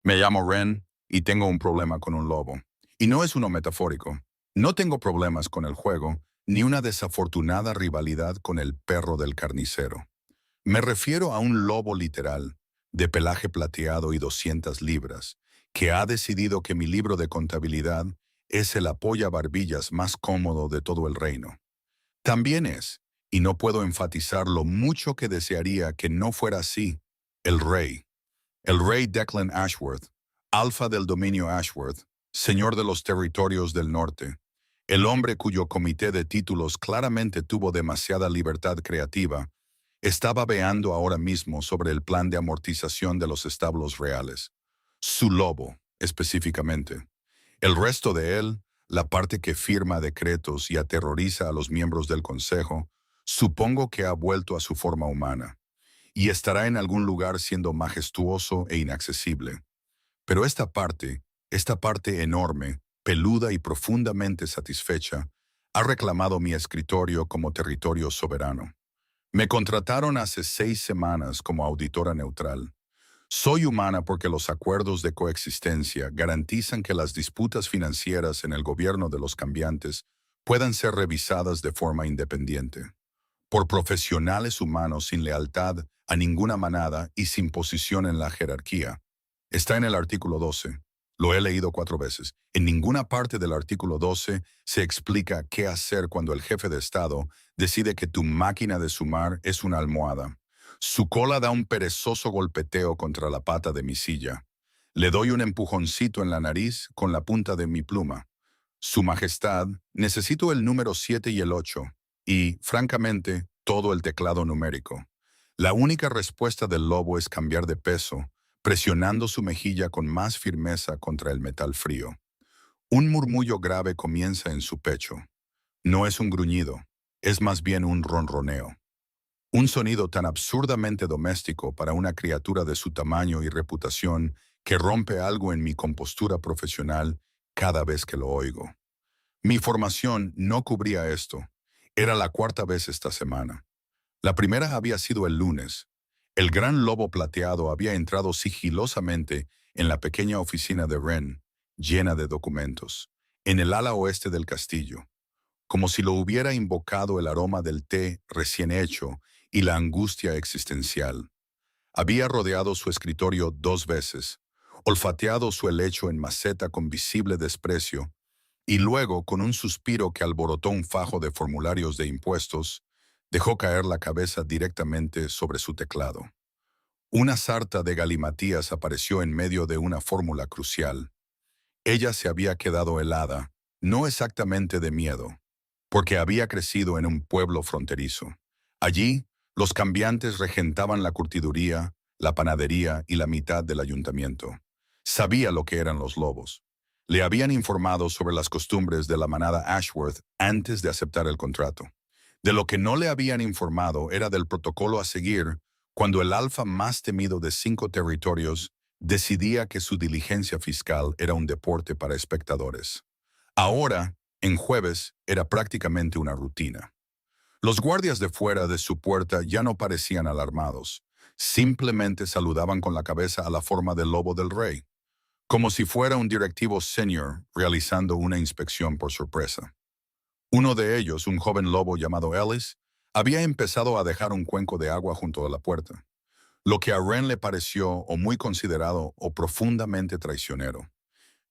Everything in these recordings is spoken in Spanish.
Me llamo Ren y tengo un problema con un lobo. Y no es uno metafórico. No tengo problemas con el juego, ni una desafortunada rivalidad con el perro del carnicero. Me refiero a un lobo literal, de pelaje plateado y 200 libras, que ha decidido que mi libro de contabilidad es el apoyabarbillas más cómodo de todo el reino. También es, y no puedo enfatizar lo mucho que desearía que no fuera así, el rey. El rey Declan Ashworth, alfa del dominio Ashworth, señor de los territorios del norte, el hombre cuyo comité de títulos claramente tuvo demasiada libertad creativa, estaba veando ahora mismo sobre el plan de amortización de los establos reales. Su lobo, específicamente. El resto de él, la parte que firma decretos y aterroriza a los miembros del Consejo, supongo que ha vuelto a su forma humana y estará en algún lugar siendo majestuoso e inaccesible. Pero esta parte enorme, peluda y profundamente satisfecha, ha reclamado mi escritorio como territorio soberano. Me contrataron hace 6 semanas como auditora neutral. Soy humana porque los acuerdos de coexistencia garantizan que las disputas financieras en el gobierno de los cambiantes puedan ser revisadas de forma independiente por profesionales humanos sin lealtad a ninguna manada y sin posición en la jerarquía. Está en el artículo 12. Lo he leído 4 veces. En ninguna parte del artículo 12 se explica qué hacer cuando el jefe de Estado decide que tu máquina de sumar es una almohada. Su cola da un perezoso golpeteo contra la pata de mi silla. Le doy un empujoncito en la nariz con la punta de mi pluma. Su Majestad, necesito el número 7 y el 8 y, francamente, todo el teclado numérico. La única respuesta del lobo es cambiar de peso, presionando su mejilla con más firmeza contra el metal frío. Un murmullo grave comienza en su pecho. No es un gruñido, es más bien un ronroneo. Un sonido tan absurdamente doméstico para una criatura de su tamaño y reputación que rompe algo en mi compostura profesional cada vez que lo oigo. Mi formación no cubría esto. Era la 4ª vez esta semana. La primera había sido el lunes. El gran lobo plateado había entrado sigilosamente en la pequeña oficina de Wren, llena de documentos, en el ala oeste del castillo, como si lo hubiera invocado el aroma del té recién hecho y la angustia existencial. Había rodeado su escritorio 2 veces, olfateado su helecho en maceta con visible desprecio, y luego, con un suspiro que alborotó un fajo de formularios de impuestos, dejó caer la cabeza directamente sobre su teclado. Una sarta de galimatías apareció en medio de una fórmula crucial. Ella se había quedado helada, no exactamente de miedo, porque había crecido en un pueblo fronterizo. Allí, los cambiantes regentaban la curtiduría, la panadería y la mitad del ayuntamiento. Sabía lo que eran los lobos. Le habían informado sobre las costumbres de la manada Ashworth antes de aceptar el contrato. De lo que no le habían informado era del protocolo a seguir cuando el alfa más temido de 5 territorios decidía que su diligencia fiscal era un deporte para espectadores. Ahora, en jueves, era prácticamente una rutina. Los guardias de fuera de su puerta ya no parecían alarmados. Simplemente saludaban con la cabeza a la forma del lobo del rey, como si fuera un directivo senior realizando una inspección por sorpresa. Uno de ellos, un joven lobo llamado Ellis, había empezado a dejar un cuenco de agua junto a la puerta, lo que a Wren le pareció o muy considerado o profundamente traicionero.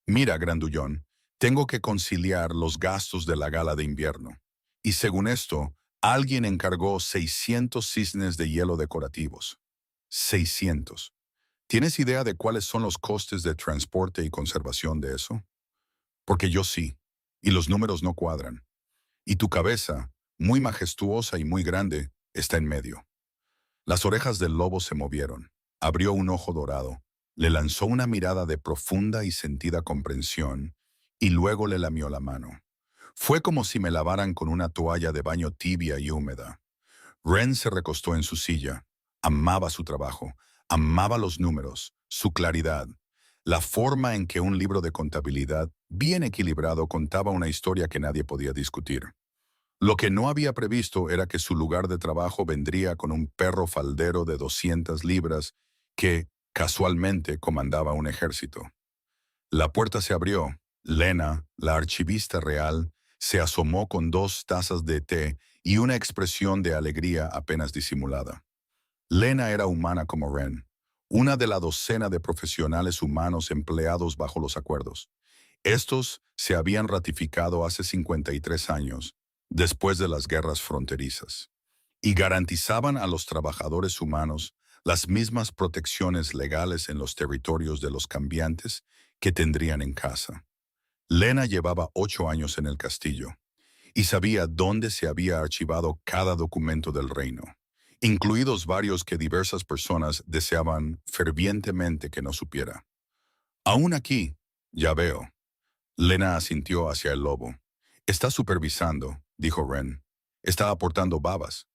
Mira, grandullón, tengo que conciliar los gastos de la gala de invierno. Y según esto, alguien encargó 600 cisnes de hielo decorativos. 600. ¿Tienes idea de cuáles son los costes de transporte y conservación de eso? Porque yo sí, y los números no cuadran. Y tu cabeza, muy majestuosa y muy grande, está en medio. Las orejas del lobo se movieron. Abrió un ojo dorado, le lanzó una mirada de profunda y sentida comprensión, y luego le lamió la mano. Fue como si me lavaran con una toalla de baño tibia y húmeda. Wren se recostó en su silla. Amaba su trabajo, amaba los números, su claridad, la forma en que un libro de contabilidad bien equilibrado contaba una historia que nadie podía discutir. Lo que no había previsto era que su lugar de trabajo vendría con un perro faldero de 200 libras que, Casualmente comandaba un ejército. La puerta se abrió. Lena, la archivista real, se asomó con 2 tazas de té y una expresión de alegría apenas disimulada. Lena era humana como Ren, una de la docena de profesionales humanos empleados bajo los acuerdos. Estos se habían ratificado hace 53 años, después de las guerras fronterizas, y garantizaban a los trabajadores humanos las mismas protecciones legales en los territorios de los cambiantes que tendrían en casa. Lena llevaba 8 años en el castillo y sabía dónde se había archivado cada documento del reino, incluidos varios que diversas personas deseaban fervientemente que no supiera. Aún aquí, ya veo. Lena asintió hacia el lobo. Está supervisando, dijo Ren. Está aportando babas.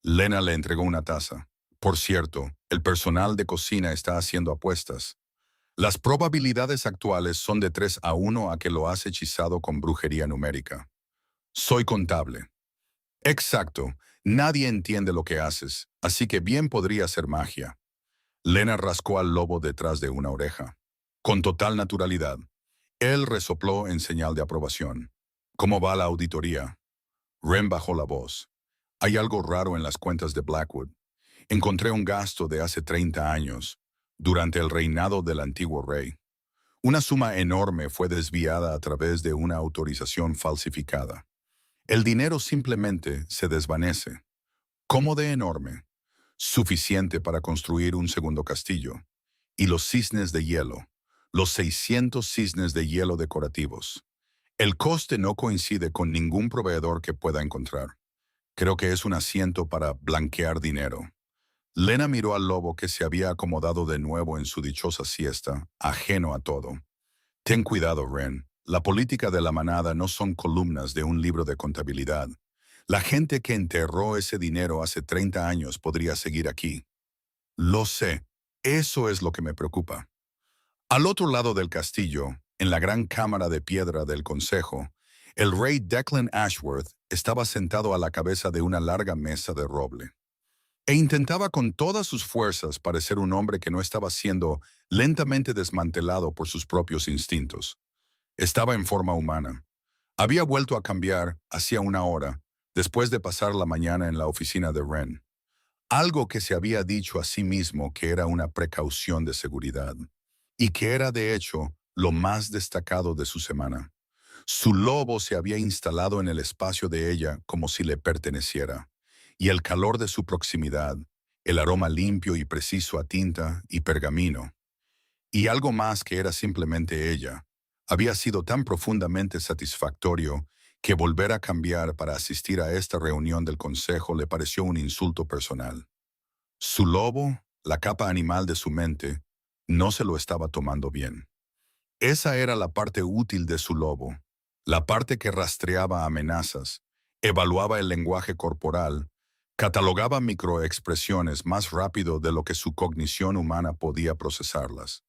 Lena le entregó una taza. Por cierto, el personal de cocina está haciendo apuestas. Las probabilidades actuales son de 3-1 a que lo has hechizado con brujería numérica. Soy contable. Exacto. Nadie entiende lo que haces, así que bien podría ser magia. Lena rascó al lobo detrás de una oreja. Con total naturalidad. Él resopló en señal de aprobación. ¿Cómo va la auditoría? Ren bajó la voz. Hay algo raro en las cuentas de Blackwood. Encontré un gasto de hace 30 años, durante el reinado del antiguo rey. Una suma enorme fue desviada a través de una autorización falsificada. El dinero simplemente se desvanece. ¿Cómo de enorme? Suficiente para construir un segundo castillo. Y los cisnes de hielo. Los 600 cisnes de hielo decorativos. El coste no coincide con ningún proveedor que pueda encontrar. Creo que es un asiento para blanquear dinero. Lena miró al lobo que se había acomodado de nuevo en su dichosa siesta, ajeno a todo. Ten cuidado, Ren. La política de la manada no son columnas de un libro de contabilidad. La gente que enterró ese dinero hace 30 años podría seguir aquí. Lo sé. Eso es lo que me preocupa. Al otro lado del castillo, en la gran cámara de piedra del consejo, el rey Declan Ashworth estaba sentado a la cabeza de una larga mesa de roble. E intentaba con todas sus fuerzas parecer un hombre que no estaba siendo lentamente desmantelado por sus propios instintos. Estaba en forma humana. Había vuelto a cambiar hacía una hora, después de pasar la mañana en la oficina de Ren. Algo que se había dicho a sí mismo que era una precaución de seguridad, y que era de hecho lo más destacado de su semana. Su lobo se había instalado en el espacio de ella como si le perteneciera, y el calor de su proximidad, el aroma limpio y preciso a tinta y pergamino, y algo más que era simplemente ella, había sido tan profundamente satisfactorio que volver a cambiar para asistir a esta reunión del consejo le pareció un insulto personal. Su lobo, la capa animal de su mente, no se lo estaba tomando bien. Esa era la parte útil de su lobo, la parte que rastreaba amenazas, evaluaba el lenguaje corporal, catalogaba microexpresiones más rápido de lo que su cognición humana podía procesarlas.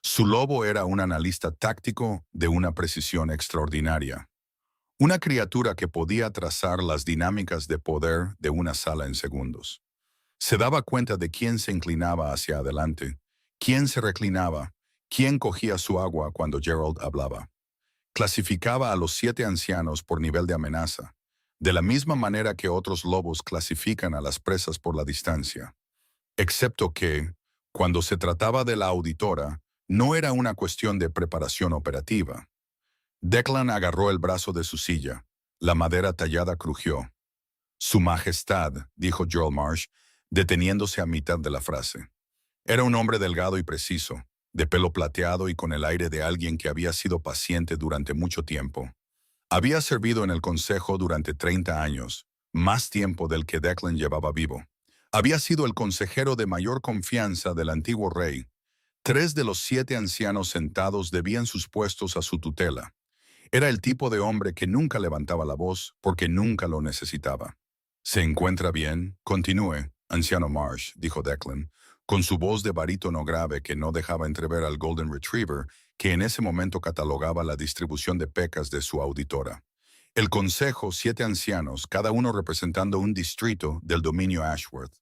Su lobo era un analista táctico de una precisión extraordinaria. Una criatura que podía trazar las dinámicas de poder de una sala en segundos. Se daba cuenta de quién se inclinaba hacia adelante, quién se reclinaba, quién cogía su agua cuando Gerald hablaba. Clasificaba a los 7 ancianos por nivel de amenaza, de la misma manera que otros lobos clasifican a las presas por la distancia. Excepto que, cuando se trataba de la auditora, no era una cuestión de preparación operativa. Declan agarró el brazo de su silla. La madera tallada crujió. Su Majestad, dijo Joel Marsh, deteniéndose a mitad de la frase. Era un hombre delgado y preciso, de pelo plateado y con el aire de alguien que había sido paciente durante mucho tiempo. Había servido en el consejo durante 30 años, más tiempo del que Declan llevaba vivo. Había sido el consejero de mayor confianza del antiguo rey. 3 de los 7 ancianos sentados debían sus puestos a su tutela. Era el tipo de hombre que nunca levantaba la voz porque nunca lo necesitaba. ¿Se encuentra bien? Continúe, anciano Marsh, dijo Declan, con su voz de barítono grave que no dejaba entrever al Golden Retriever, que en ese momento catalogaba la distribución de pecas de su auditora. El consejo, 7 ancianos, cada uno representando un distrito del dominio Ashworth,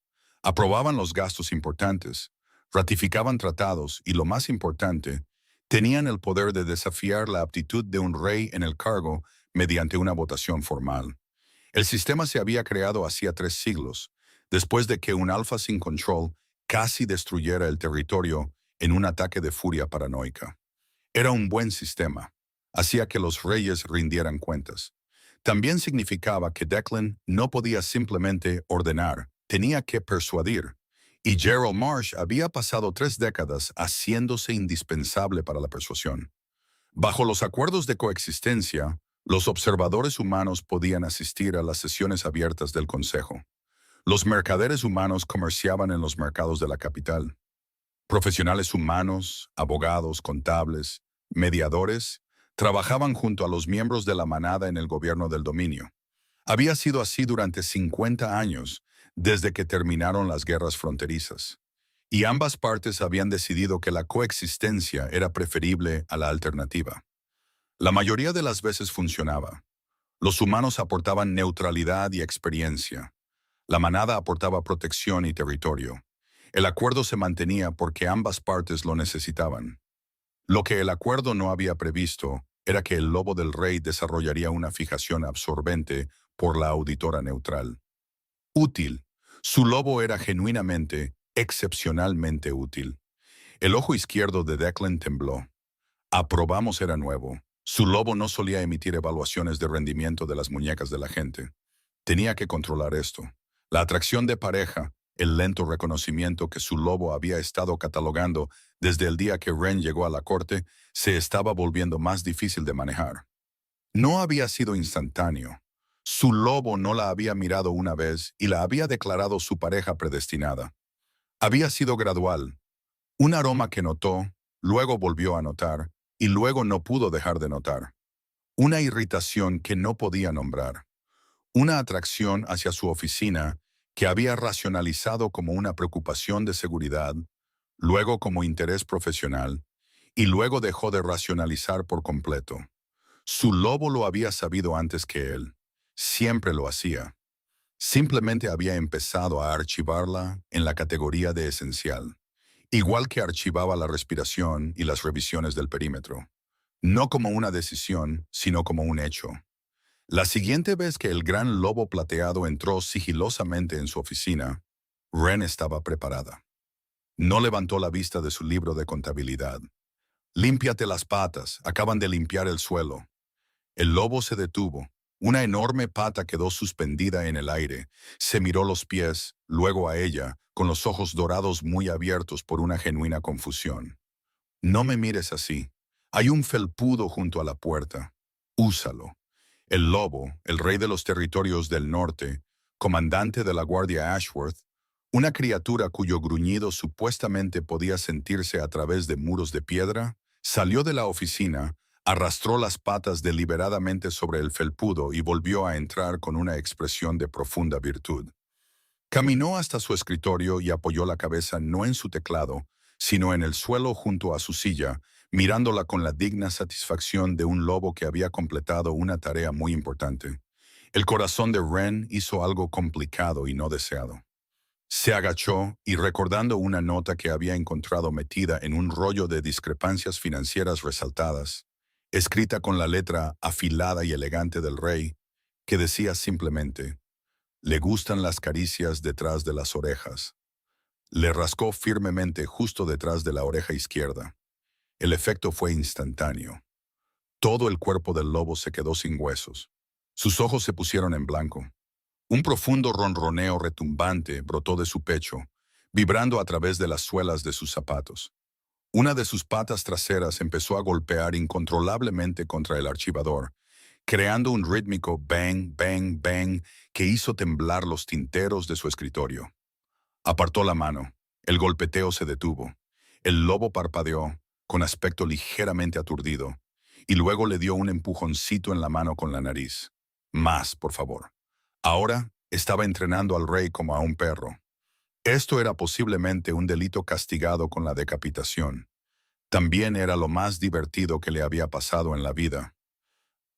aprobaban los gastos importantes, ratificaban tratados y, lo más importante, tenían el poder de desafiar la aptitud de un rey en el cargo mediante una votación formal. El sistema se había creado hacía 3 siglos, después de que un Alpha sin control casi destruyera el territorio en un ataque de furia paranoica. Era un buen sistema. Hacía que los reyes rindieran cuentas. También significaba que Declan no podía simplemente ordenar, tenía que persuadir. Y Gerald Marsh había pasado 3 décadas haciéndose indispensable para la persuasión. Bajo los acuerdos de coexistencia, los observadores humanos podían asistir a las sesiones abiertas del Consejo. Los mercaderes humanos comerciaban en los mercados de la capital. Profesionales humanos, abogados, contables, mediadores, trabajaban junto a los miembros de la manada en el gobierno del dominio. Había sido así durante 50 años, desde que terminaron las guerras fronterizas. Y ambas partes habían decidido que la coexistencia era preferible a la alternativa. La mayoría de las veces funcionaba. Los humanos aportaban neutralidad y experiencia. La manada aportaba protección y territorio. El acuerdo se mantenía porque ambas partes lo necesitaban. Lo que el acuerdo no había previsto era que el lobo del rey desarrollaría una fijación absorbente por la auditora neutral. Útil. Su lobo era genuinamente, excepcionalmente útil. El ojo izquierdo de Declan tembló. Aprobamos era nuevo. Su lobo no solía emitir evaluaciones de rendimiento de las muñecas de la gente. Tenía que controlar esto. La atracción de pareja, el lento reconocimiento que su lobo había estado catalogando desde el día que Ren llegó a la corte, se estaba volviendo más difícil de manejar. No había sido instantáneo. Su lobo no la había mirado una vez y la había declarado su pareja predestinada. Había sido gradual. Un aroma que notó, luego volvió a notar, y luego no pudo dejar de notar. Una irritación que no podía nombrar. Una atracción hacia su oficina que había racionalizado como una preocupación de seguridad, luego como interés profesional, y luego dejó de racionalizar por completo. Su lobo lo había sabido antes que él. Siempre lo hacía. Simplemente había empezado a archivarla en la categoría de esencial, igual que archivaba la respiración y las revisiones del perímetro. No como una decisión, sino como un hecho. La siguiente vez que el gran lobo plateado entró sigilosamente en su oficina, Ren estaba preparada. No levantó la vista de su libro de contabilidad. «Límpiate las patas, acaban de limpiar el suelo». El lobo se detuvo. Una enorme pata quedó suspendida en el aire. Se miró los pies, luego a ella, con los ojos dorados muy abiertos por una genuina confusión. «No me mires así. Hay un felpudo junto a la puerta. Úsalo». El lobo, el rey de los territorios del norte, comandante de la Guardia Ashworth, una criatura cuyo gruñido supuestamente podía sentirse a través de muros de piedra, salió de la oficina, arrastró las patas deliberadamente sobre el felpudo y volvió a entrar con una expresión de profunda virtud. Caminó hasta su escritorio y apoyó la cabeza no en su teclado, sino en el suelo junto a su silla, mirándola con la digna satisfacción de un lobo que había completado una tarea muy importante. El corazón de Ren hizo algo complicado y no deseado. Se agachó y, recordando una nota que había encontrado metida en un rollo de discrepancias financieras resaltadas, escrita con la letra afilada y elegante del rey, que decía simplemente: «Le gustan las caricias detrás de las orejas». Le rascó firmemente justo detrás de la oreja izquierda. El efecto fue instantáneo. Todo el cuerpo del lobo se quedó sin huesos. Sus ojos se pusieron en blanco. Un profundo ronroneo retumbante brotó de su pecho, vibrando a través de las suelas de sus zapatos. Una de sus patas traseras empezó a golpear incontrolablemente contra el archivador, creando un rítmico bang, bang, bang que hizo temblar los tinteros de su escritorio. Apartó la mano. El golpeteo se detuvo. El lobo parpadeó, con aspecto ligeramente aturdido, y luego le dio un empujoncito en la mano con la nariz. «Más, por favor». Ahora estaba entrenando al rey como a un perro. Esto era posiblemente un delito castigado con la decapitación. También era lo más divertido que le había pasado en la vida.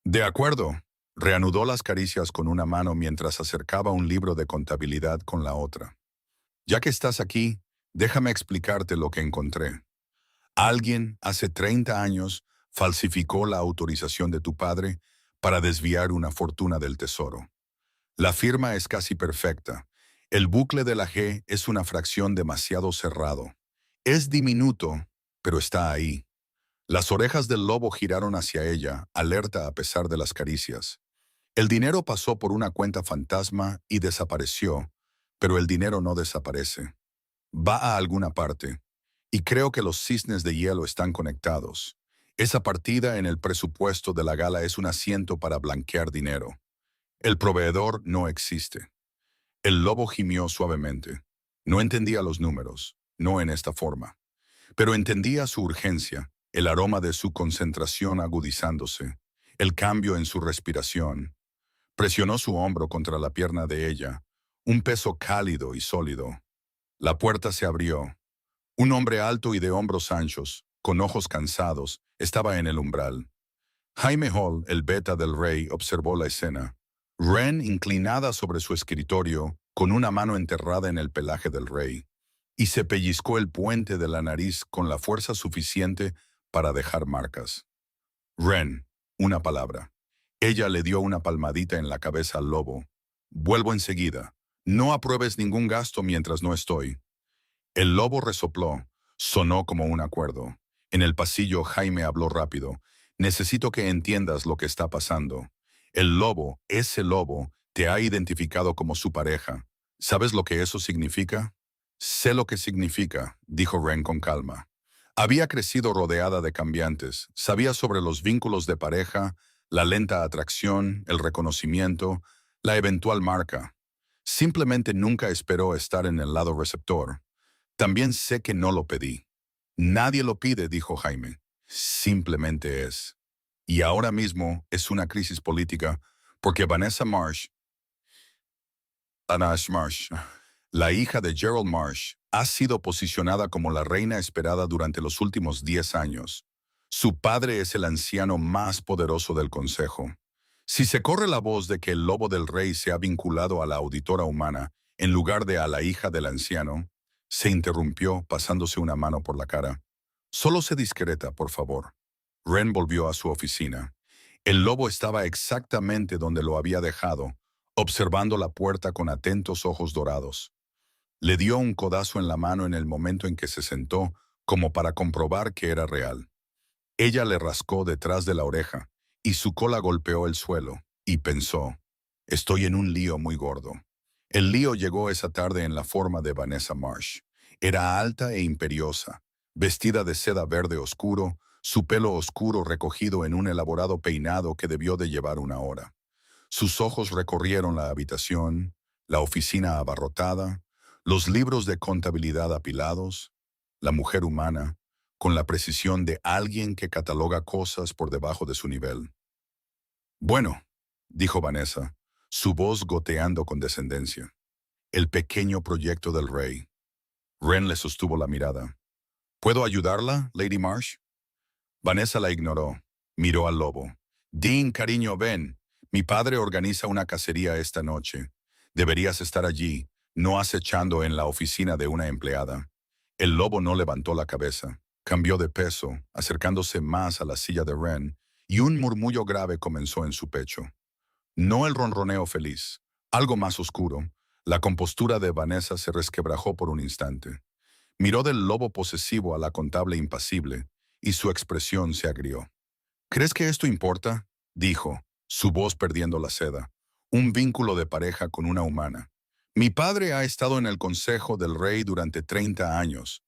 «De acuerdo», reanudó las caricias con una mano mientras acercaba un libro de contabilidad con la otra. «Ya que estás aquí, Déjame explicarte lo que encontré. Alguien hace 30 años falsificó la autorización de tu padre para desviar una fortuna del tesoro. La firma es casi perfecta. El bucle de la G es una fracción demasiado cerrado. Es diminuto, pero está ahí. Las orejas del lobo giraron hacia ella, alerta a pesar de las caricias. El dinero pasó por una cuenta fantasma y desapareció, pero el dinero no desaparece. Va a alguna parte, y creo que los cisnes de hielo están conectados. Esa partida en el presupuesto de la gala es un asiento para blanquear dinero. El proveedor no existe. El lobo gimió suavemente. No entendía los números, no en esta forma, pero entendía su urgencia, el aroma de su concentración agudizándose, el cambio en su respiración. Presionó su hombro contra la pierna de ella, un peso cálido y sólido. La puerta se abrió. Un hombre alto y de hombros anchos, con ojos cansados, estaba en el umbral. Jaime Hall, el beta del rey, observó la escena. Ren inclinada sobre su escritorio, con una mano enterrada en el pelaje del rey, y se pellizcó el puente de la nariz con la fuerza suficiente para dejar marcas. Ren, una palabra. Ella le dio una palmadita en la cabeza al lobo. Vuelvo enseguida. No apruebes ningún gasto mientras no estoy. El lobo resopló. Sonó como un acuerdo. En el pasillo Jaime habló rápido. Necesito que entiendas lo que está pasando. El lobo, ese lobo, te ha identificado como su pareja. ¿Sabes lo que eso significa? Sé lo que significa, dijo Ren con calma. Había crecido rodeada de cambiantes. Sabía sobre los vínculos de pareja, la lenta atracción, el reconocimiento, la eventual marca. Simplemente nunca esperó estar en el lado receptor. También sé que no lo pedí. Nadie lo pide, dijo Jaime. Simplemente es. Y ahora mismo es una crisis política porque Marsh, la hija de Gerald Marsh, ha sido posicionada como la reina esperada durante los últimos 10 años. Su padre es el anciano más poderoso del consejo. Si se corre la voz de que el lobo del rey se ha vinculado a la auditora humana en lugar de a la hija del anciano, se interrumpió pasándose una mano por la cara. Solo sé discreta, por favor. Ren volvió a su oficina. El lobo estaba exactamente donde lo había dejado, observando la puerta con atentos ojos dorados. Le dio un codazo en la mano en el momento en que se sentó, como para comprobar que era real. Ella le rascó detrás de la oreja, y su cola golpeó el suelo, y pensó, estoy en un lío muy gordo. El lío llegó esa tarde en la forma de Vanessa Marsh. Era alta e imperiosa, vestida de seda verde oscuro, su pelo oscuro recogido en un elaborado peinado que debió de llevar una hora. Sus ojos recorrieron la habitación, la oficina abarrotada, los libros de contabilidad apilados, la mujer humana, con la precisión de alguien que cataloga cosas por debajo de su nivel. Bueno, dijo Vanessa, su voz goteando con descendencia. El pequeño proyecto del rey. Ren le sostuvo la mirada. ¿Puedo ayudarla, Lady Marsh? Vanessa la ignoró. Miró al lobo. Dean, cariño, ven. Mi padre organiza una cacería esta noche. Deberías estar allí, no acechando en la oficina de una empleada. El lobo no levantó la cabeza. Cambió de peso, acercándose más a la silla de Ren, y un murmullo grave comenzó en su pecho. No el ronroneo feliz, algo más oscuro. La compostura de Vanessa se resquebrajó por un instante. Miró del lobo posesivo a la contable impasible, y su expresión se agrió. ¿Crees que esto importa? Dijo, su voz perdiendo la seda. Un vínculo de pareja con una humana. Mi padre ha estado en el consejo del rey durante 30 años.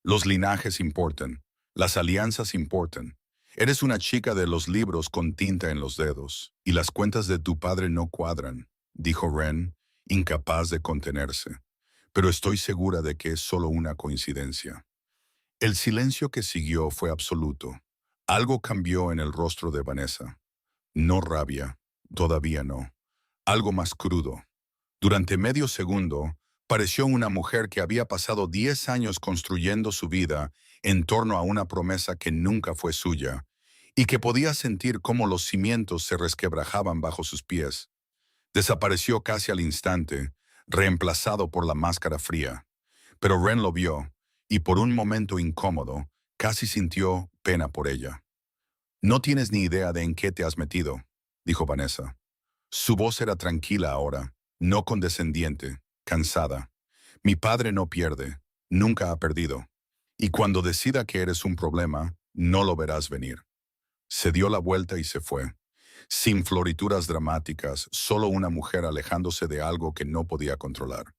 Los linajes importan, las alianzas importan. Eres una chica de los libros con tinta en los dedos, y las cuentas de tu padre no cuadran, dijo Ren, incapaz de contenerse. Pero estoy segura de que es solo una coincidencia. El silencio que siguió fue absoluto. Algo cambió en el rostro de Vanessa. No rabia, todavía no. Algo más crudo. Durante medio segundo, pareció una mujer que había pasado 10 años construyendo su vida en torno a una promesa que nunca fue suya, y que podía sentir cómo los cimientos se resquebrajaban bajo sus pies. Desapareció casi al instante, reemplazado por la máscara fría. Pero Ren lo vio, y por un momento incómodo, casi sintió pena por ella. No tienes ni idea de en qué te has metido, dijo Vanessa. Su voz era tranquila ahora, no condescendiente, cansada. Mi padre no pierde, nunca ha perdido. Y cuando decida que eres un problema, no lo verás venir. Se dio la vuelta y se fue. Sin florituras dramáticas, solo una mujer alejándose de algo que no podía controlar.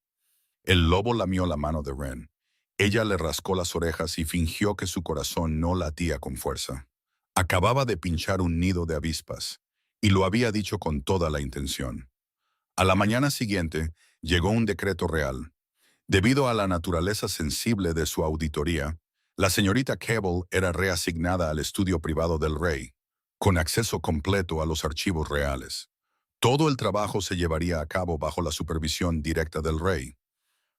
El lobo lamió la mano de Ren. Ella le rascó las orejas y fingió que su corazón no latía con fuerza. Acababa de pinchar un nido de avispas, y lo había dicho con toda la intención. A la mañana siguiente, llegó un decreto real. Debido a la naturaleza sensible de su auditoría, la señorita Cable era reasignada al estudio privado del rey, con acceso completo a los archivos reales. Todo el trabajo se llevaría a cabo bajo la supervisión directa del rey.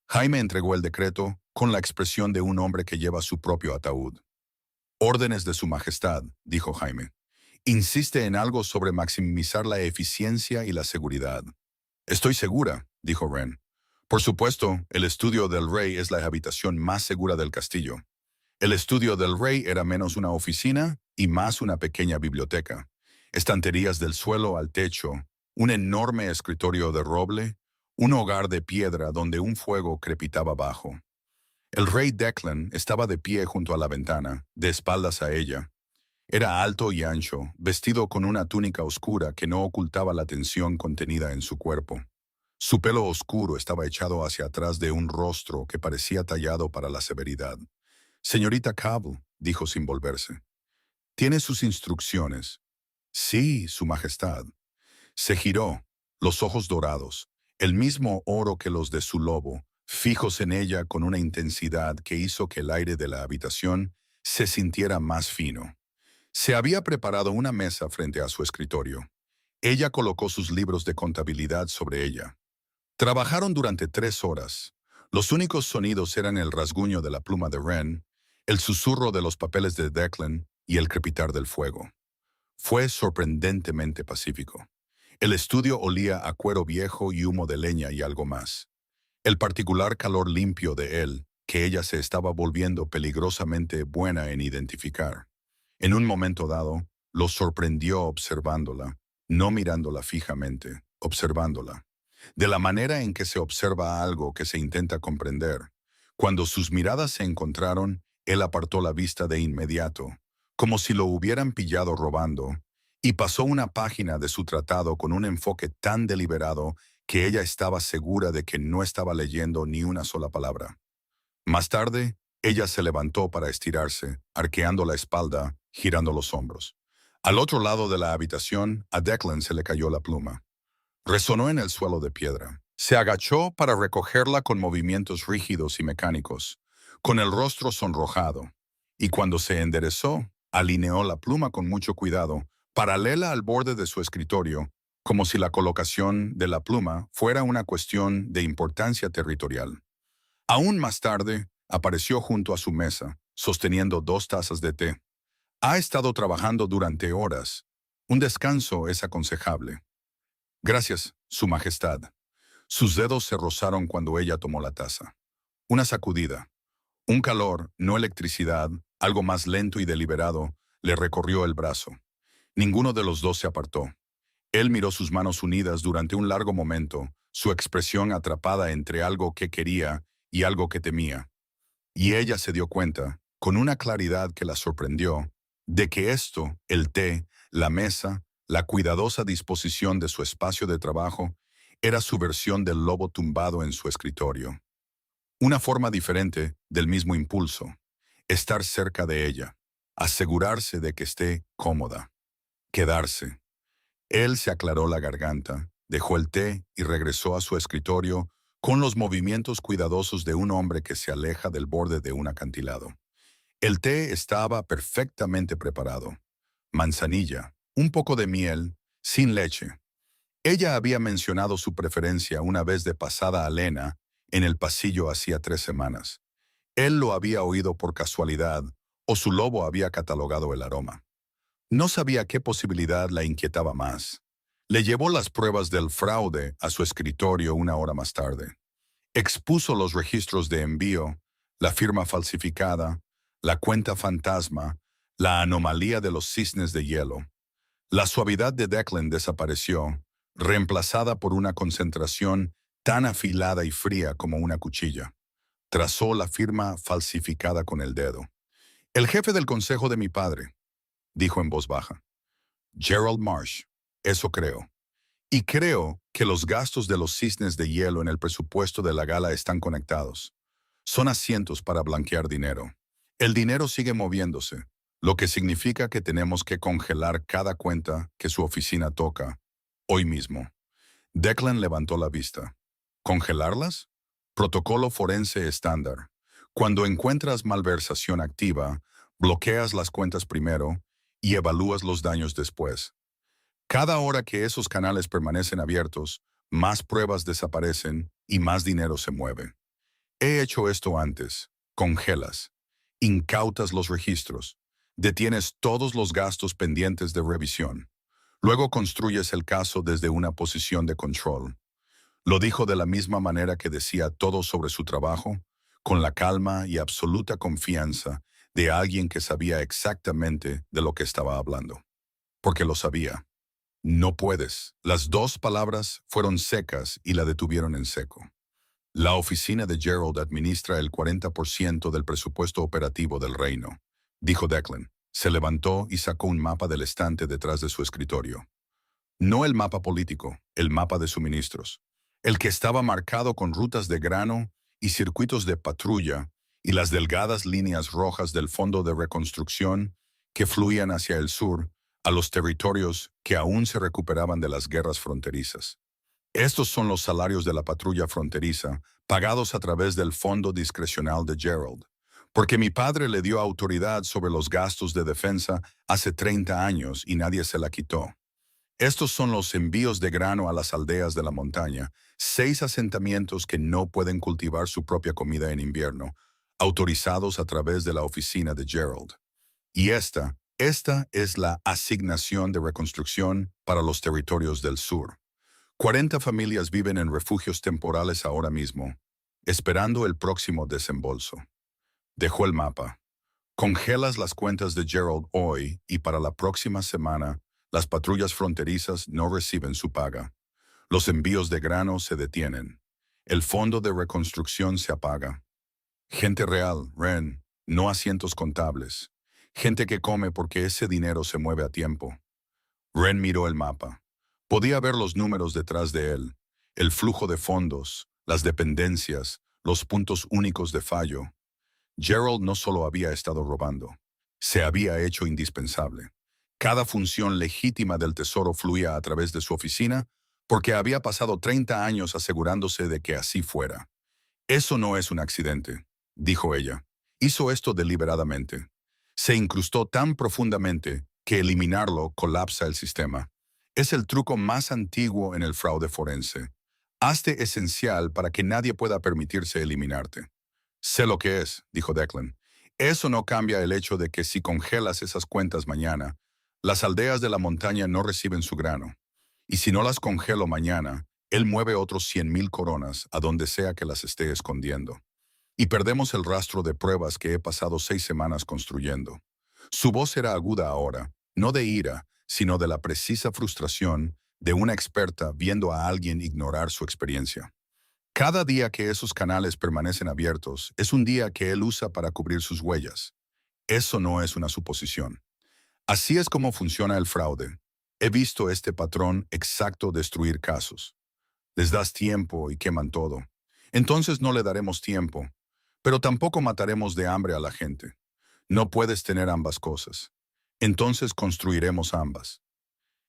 Jaime entregó el decreto con la expresión de un hombre que lleva su propio ataúd. Órdenes de su majestad, dijo Jaime. Insiste en algo sobre maximizar la eficiencia y la seguridad. Estoy segura, dijo Ren. Por supuesto, el estudio del rey es la habitación más segura del castillo. El estudio del rey era menos una oficina y más una pequeña biblioteca. Estanterías del suelo al techo, un enorme escritorio de roble, un hogar de piedra donde un fuego crepitaba abajo. El rey Declan estaba de pie junto a la ventana, de espaldas a ella. Era alto y ancho, vestido con una túnica oscura que no ocultaba la tensión contenida en su cuerpo. Su pelo oscuro estaba echado hacia atrás de un rostro que parecía tallado para la severidad. Señorita Cable, dijo sin volverse. ¿Tiene sus instrucciones? Sí, Su Majestad. Se giró, los ojos dorados, el mismo oro que los de su lobo, fijos en ella con una intensidad que hizo que el aire de la habitación se sintiera más fino. Se había preparado una mesa frente a su escritorio. Ella colocó sus libros de contabilidad sobre ella. Trabajaron durante 3 horas. Los únicos sonidos eran el rasguño de la pluma de Ren, el susurro de los papeles de Declan y el crepitar del fuego. Fue sorprendentemente pacífico. El estudio olía a cuero viejo y humo de leña y algo más. El particular calor limpio de él, que ella se estaba volviendo peligrosamente buena en identificar. En un momento dado, lo sorprendió observándola, no mirándola fijamente, observándola. De la manera en que se observa algo que se intenta comprender. Cuando sus miradas se encontraron, él apartó la vista de inmediato, como si lo hubieran pillado robando, y pasó una página de su tratado con un enfoque tan deliberado que ella estaba segura de que no estaba leyendo ni una sola palabra. Más tarde, ella se levantó para estirarse, arqueando la espalda, girando los hombros. Al otro lado de la habitación, a Declan se le cayó la pluma. Resonó en el suelo de piedra. Se agachó para recogerla con movimientos rígidos y mecánicos, con el rostro sonrojado, y cuando se enderezó, alineó la pluma con mucho cuidado, paralela al borde de su escritorio, como si la colocación de la pluma fuera una cuestión de importancia territorial. Aún más tarde, apareció junto a su mesa, sosteniendo 2 tazas de té. Ha estado trabajando durante horas. Un descanso es aconsejable. Gracias, Su Majestad. Sus dedos se rozaron cuando ella tomó la taza. Una sacudida. Un calor, no electricidad, algo más lento y deliberado, le recorrió el brazo. Ninguno de los dos se apartó. Él miró sus manos unidas durante un largo momento, su expresión atrapada entre algo que quería y algo que temía. Y ella se dio cuenta, con una claridad que la sorprendió, de que esto, el té, la mesa, la cuidadosa disposición de su espacio de trabajo, era su versión del lobo tumbado en su escritorio. Una forma diferente del mismo impulso, estar cerca de ella, asegurarse de que esté cómoda, quedarse. Él se aclaró la garganta, dejó el té y regresó a su escritorio con los movimientos cuidadosos de un hombre que se aleja del borde de un acantilado. El té estaba perfectamente preparado. Manzanilla, un poco de miel, sin leche. Ella había mencionado su preferencia una vez de pasada a Lena en el pasillo hacía 3 semanas. Él lo había oído por casualidad o su lobo había catalogado el aroma. No sabía qué posibilidad la inquietaba más. Le llevó las pruebas del fraude a su escritorio 1 hora más tarde. Expuso los registros de envío, la firma falsificada, la cuenta fantasma, la anomalía de los cisnes de hielo. La suavidad de Declan desapareció, reemplazada por una concentración tan afilada y fría como una cuchilla. Trazó la firma falsificada con el dedo. El jefe del consejo de mi padre, dijo en voz baja. Gerald Marsh, eso creo. Y creo que los gastos de los cisnes de hielo en el presupuesto de la gala están conectados. Son asientos para blanquear dinero. El dinero sigue moviéndose, lo que significa que tenemos que congelar cada cuenta que su oficina toca, hoy mismo. Declan levantó la vista. ¿Congelarlas? Protocolo forense estándar. Cuando encuentras malversación activa, bloqueas las cuentas primero y evalúas los daños después. Cada hora que esos canales permanecen abiertos, más pruebas desaparecen y más dinero se mueve. He hecho esto antes. Congelas. Incautas los registros. Detienes todos los gastos pendientes de revisión. Luego construyes el caso desde una posición de control. Lo dijo de la misma manera que decía todo sobre su trabajo, con la calma y absoluta confianza de alguien que sabía exactamente de lo que estaba hablando. Porque lo sabía. No puedes. Las dos palabras fueron secas y la detuvieron en seco. La oficina de Gerald administra el 40% del presupuesto operativo del reino, dijo Declan. Se levantó y sacó un mapa del estante detrás de su escritorio. No el mapa político, el mapa de suministros. El que estaba marcado con rutas de grano y circuitos de patrulla y las delgadas líneas rojas del fondo de reconstrucción que fluían hacia el sur a los territorios que aún se recuperaban de las guerras fronterizas. Estos son los salarios de la patrulla fronteriza, pagados a través del fondo discrecional de Gerald, porque mi padre le dio autoridad sobre los gastos de defensa hace 30 años y nadie se la quitó. Estos son los envíos de grano a las aldeas de la montaña, 6 asentamientos que no pueden cultivar su propia comida en invierno, autorizados a través de la oficina de Gerald. Y esta es la asignación de reconstrucción para los territorios del sur. 40 familias viven en refugios temporales ahora mismo, esperando el próximo desembolso. Dejó el mapa. Congelas las cuentas de Gerald hoy y para la próxima semana, las patrullas fronterizas no reciben su paga. Los envíos de grano se detienen. El fondo de reconstrucción se apaga. Gente real, Ren, no asientos contables. Gente que come porque ese dinero se mueve a tiempo. Ren miró el mapa. Podía ver los números detrás de él, el flujo de fondos, las dependencias, los puntos únicos de fallo. Gerald no solo había estado robando, se había hecho indispensable. Cada función legítima del tesoro fluía a través de su oficina porque había pasado 30 años asegurándose de que así fuera. Eso no es un accidente, dijo ella. Hizo esto deliberadamente. Se incrustó tan profundamente que eliminarlo colapsa el sistema. Es el truco más antiguo en el fraude forense. Hazte esencial para que nadie pueda permitirse eliminarte. Sé lo que es, dijo Declan. Eso no cambia el hecho de que si congelas esas cuentas mañana, las aldeas de la montaña no reciben su grano. Y si no las congelo mañana, él mueve otros 100,000 coronas a donde sea que las esté escondiendo. Y perdemos el rastro de pruebas que he pasado 6 semanas construyendo. Su voz era aguda ahora, no de ira, sino de la precisa frustración de una experta viendo a alguien ignorar su experiencia. Cada día que esos canales permanecen abiertos es un día que él usa para cubrir sus huellas. Eso no es una suposición. Así es como funciona el fraude. He visto este patrón exacto destruir casos. Les das tiempo y queman todo. Entonces no le daremos tiempo, pero tampoco mataremos de hambre a la gente. No puedes tener ambas cosas. Entonces construiremos ambas.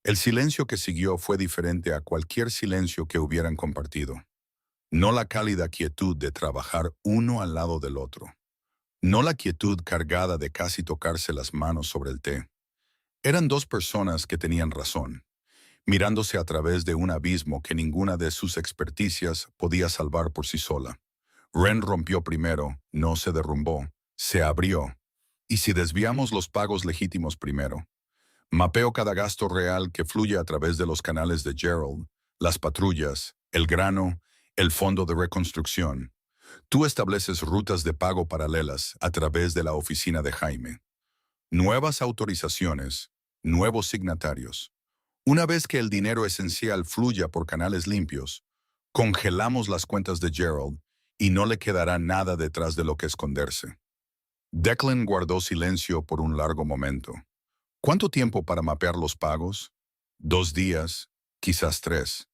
El silencio que siguió fue diferente a cualquier silencio que hubieran compartido. No la cálida quietud de trabajar uno al lado del otro. No la quietud cargada de casi tocarse las manos sobre el té. Eran dos personas que tenían razón, mirándose a través de un abismo que ninguna de sus experticias podía salvar por sí sola. Ren rompió primero, no se derrumbó, se abrió. Y si desviamos los pagos legítimos primero, mapeo cada gasto real que fluye a través de los canales de Gerald, las patrullas, el grano, el fondo de reconstrucción. Tú estableces rutas de pago paralelas a través de la oficina de Jaime. Nuevas autorizaciones, nuevos signatarios. Una vez que el dinero esencial fluya por canales limpios, congelamos las cuentas de Gerald y no le quedará nada detrás de lo que esconderse. Declan guardó silencio por un largo momento. ¿Cuánto tiempo para mapear los pagos? 2 días, quizás 3.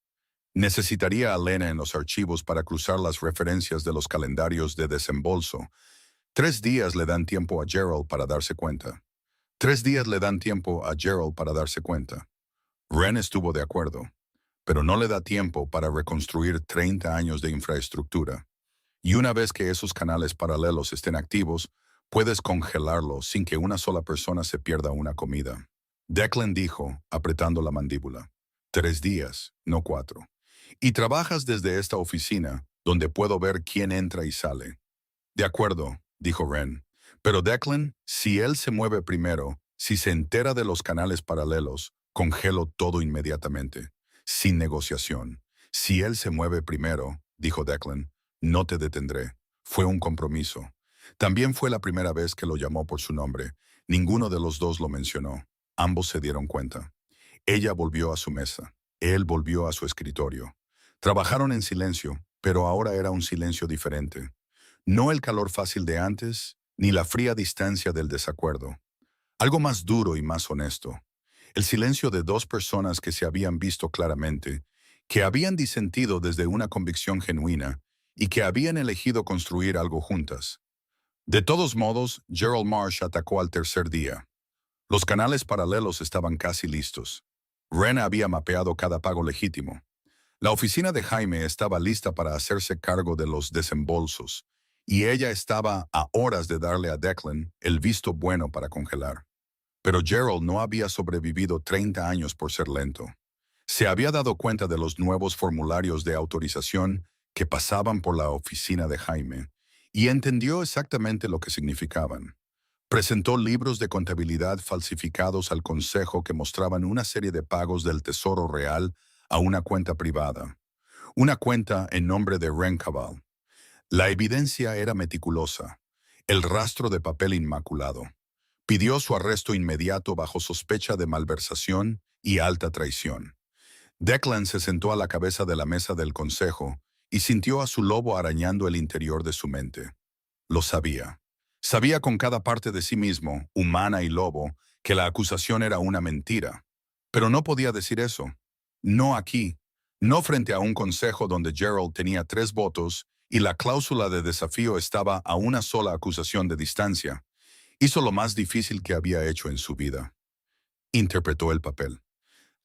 Necesitaría a Lena en los archivos para cruzar las referencias de los calendarios de desembolso. 3 días le dan tiempo a Gerald para darse cuenta. 3 días le dan tiempo a Gerald para darse cuenta. Ren estuvo de acuerdo, pero no le da tiempo para reconstruir 30 años de infraestructura. Y una vez que esos canales paralelos estén activos, puedes congelarlos sin que una sola persona se pierda una comida. Declan dijo, apretando la mandíbula. 3 días, no 4. Y trabajas desde esta oficina, donde puedo ver quién entra y sale. De acuerdo, dijo Ren. Pero Declan, si él se mueve primero, si se entera de los canales paralelos, congelo todo inmediatamente, sin negociación. Si él se mueve primero, dijo Declan, no te detendré. Fue un compromiso. También fue la primera vez que lo llamó por su nombre. Ninguno de los dos lo mencionó. Ambos se dieron cuenta. Ella volvió a su mesa. Él volvió a su escritorio. Trabajaron en silencio, pero ahora era un silencio diferente. No el calor fácil de antes, ni la fría distancia del desacuerdo. Algo más duro y más honesto. El silencio de dos personas que se habían visto claramente, que habían disentido desde una convicción genuina y que habían elegido construir algo juntas. De todos modos, Gerald Marsh atacó al tercer día. Los canales paralelos estaban casi listos. Ren había mapeado cada pago legítimo. La oficina de Jaime estaba lista para hacerse cargo de los desembolsos, y ella estaba a horas de darle a Declan el visto bueno para congelar. Pero Gerald no había sobrevivido 30 años por ser lento. Se había dado cuenta de los nuevos formularios de autorización que pasaban por la oficina de Jaime, y entendió exactamente lo que significaban. Presentó libros de contabilidad falsificados al consejo que mostraban una serie de pagos del Tesoro Real a una cuenta privada. Una cuenta en nombre de Ren Cabal. La evidencia era meticulosa. El rastro de papel inmaculado. Pidió su arresto inmediato bajo sospecha de malversación y alta traición. Declan se sentó a la cabeza de la mesa del consejo y sintió a su lobo arañando el interior de su mente. Lo sabía. Sabía con cada parte de sí mismo, humana y lobo, que la acusación era una mentira. Pero no podía decir eso. No aquí. No frente a un consejo donde Gerald tenía 3 votos y la cláusula de desafío estaba a una sola acusación de distancia. Hizo lo más difícil que había hecho en su vida. Interpretó el papel.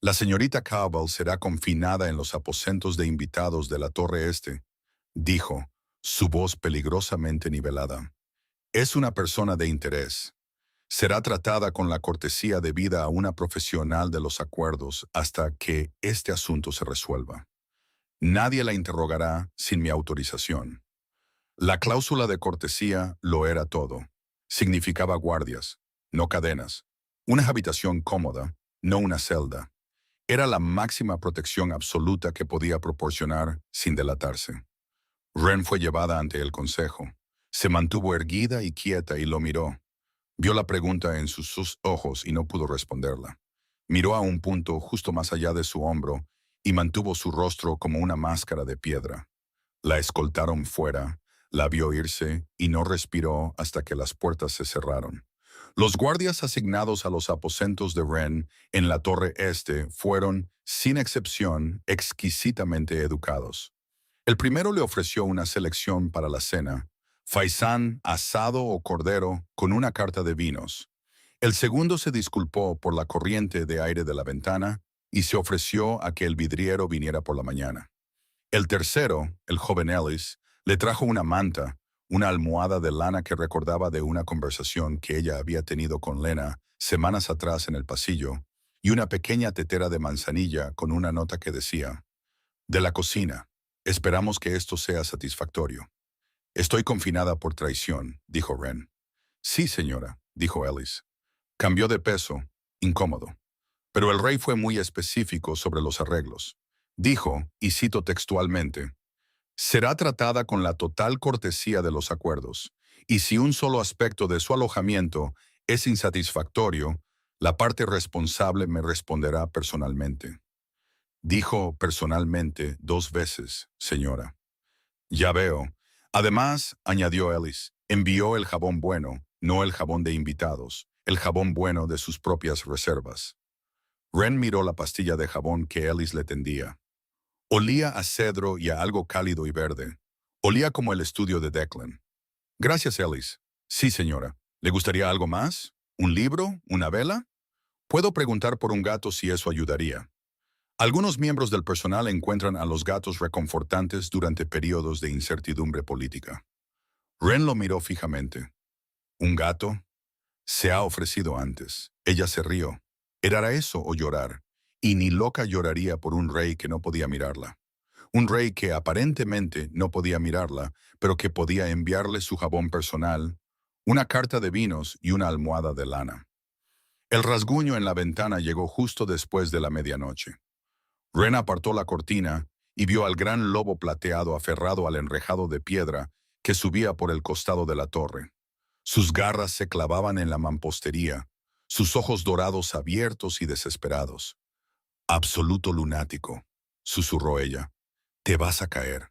La señorita Cabal será confinada en los aposentos de invitados de la Torre Este, dijo, su voz peligrosamente nivelada. Es una persona de interés. Será tratada con la cortesía debida a una profesional de los acuerdos hasta que este asunto se resuelva. Nadie la interrogará sin mi autorización. La cláusula de cortesía lo era todo. Significaba guardias, no cadenas. Una habitación cómoda, no una celda. Era la máxima protección absoluta que podía proporcionar sin delatarse. Ren fue llevada ante el consejo. Se mantuvo erguida y quieta y lo miró. Vio la pregunta en sus ojos y no pudo responderla. Miró a un punto justo más allá de su hombro y mantuvo su rostro como una máscara de piedra. La escoltaron fuera, la vio irse y no respiró hasta que las puertas se cerraron. Los guardias asignados a los aposentos de Ren en la Torre Este fueron, sin excepción, exquisitamente educados. El primero le ofreció una selección para la cena, faisán, asado o cordero con una carta de vinos. El segundo se disculpó por la corriente de aire de la ventana y se ofreció a que el vidriero viniera por la mañana. El tercero, el joven Ellis, le trajo una manta, una almohada de lana que recordaba de una conversación que ella había tenido con Lena semanas atrás en el pasillo, y una pequeña tetera de manzanilla con una nota que decía, de la cocina, esperamos que esto sea satisfactorio. Estoy confinada por traición, dijo Ren. Sí, señora, dijo Ellis. Cambió de peso, incómodo. Pero el rey fue muy específico sobre los arreglos. Dijo, y cito textualmente, Será tratada con la total cortesía de los acuerdos, y si un solo aspecto de su alojamiento es insatisfactorio, la parte responsable me responderá personalmente. Dijo personalmente 2 veces, señora. Ya veo. Además, añadió Ellis, envió el jabón bueno, no el jabón de invitados, el jabón bueno de sus propias reservas. Wren miró la pastilla de jabón que Ellis le tendía. Olía a cedro y a algo cálido y verde. Olía como el estudio de Declan. Gracias, Ellis. Sí, señora. ¿Le gustaría algo más? ¿Un libro? ¿Una vela? Puedo preguntar por un gato si eso ayudaría. Algunos miembros del personal encuentran a los gatos reconfortantes durante periodos de incertidumbre política. Wren lo miró fijamente. ¿Un gato? Se ha ofrecido antes. Ella se rió. ¿Era eso o llorar? Y ni loca lloraría por un rey que no podía mirarla. Un rey que aparentemente no podía mirarla, pero que podía enviarle su jabón personal, una carta de vinos y una almohada de lana. El rasguño en la ventana llegó justo después de la medianoche. Wren apartó la cortina y vio al gran lobo plateado aferrado al enrejado de piedra que subía por el costado de la torre. Sus garras se clavaban en la mampostería, sus ojos dorados abiertos y desesperados. Absoluto lunático, susurró ella. Te vas a caer.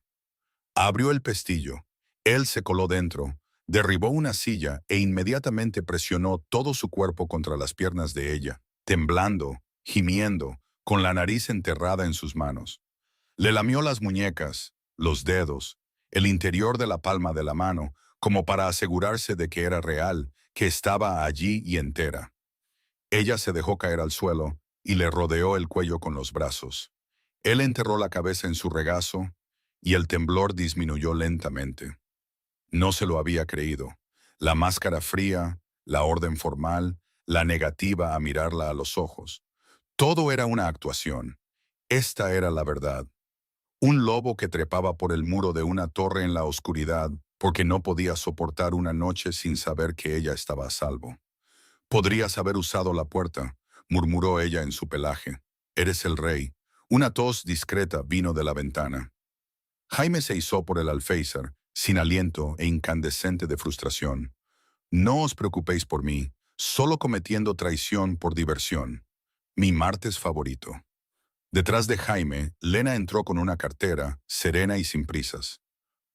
Abrió el pestillo. Él se coló dentro, derribó una silla e inmediatamente presionó todo su cuerpo contra las piernas de ella, temblando, gimiendo, con la nariz enterrada en sus manos. Le lamió las muñecas, los dedos, el interior de la palma de la mano, como para asegurarse de que era real, que estaba allí y entera. Ella se dejó caer al suelo y le rodeó el cuello con los brazos. Él enterró la cabeza en su regazo y el temblor disminuyó lentamente. No se lo había creído. La máscara fría, la orden formal, la negativa a mirarla a los ojos. Todo era una actuación. Esta era la verdad. Un lobo que trepaba por el muro de una torre en la oscuridad porque no podía soportar una noche sin saber que ella estaba a salvo. Podrías haber usado la puerta, murmuró ella en su pelaje. Eres el rey. Una tos discreta vino de la ventana. Jaime se izó por el alféizar, sin aliento e incandescente de frustración. No os preocupéis por mí, solo cometiendo traición por diversión. Mi martes favorito. Detrás de Jaime, Lena entró con una cartera, serena y sin prisas.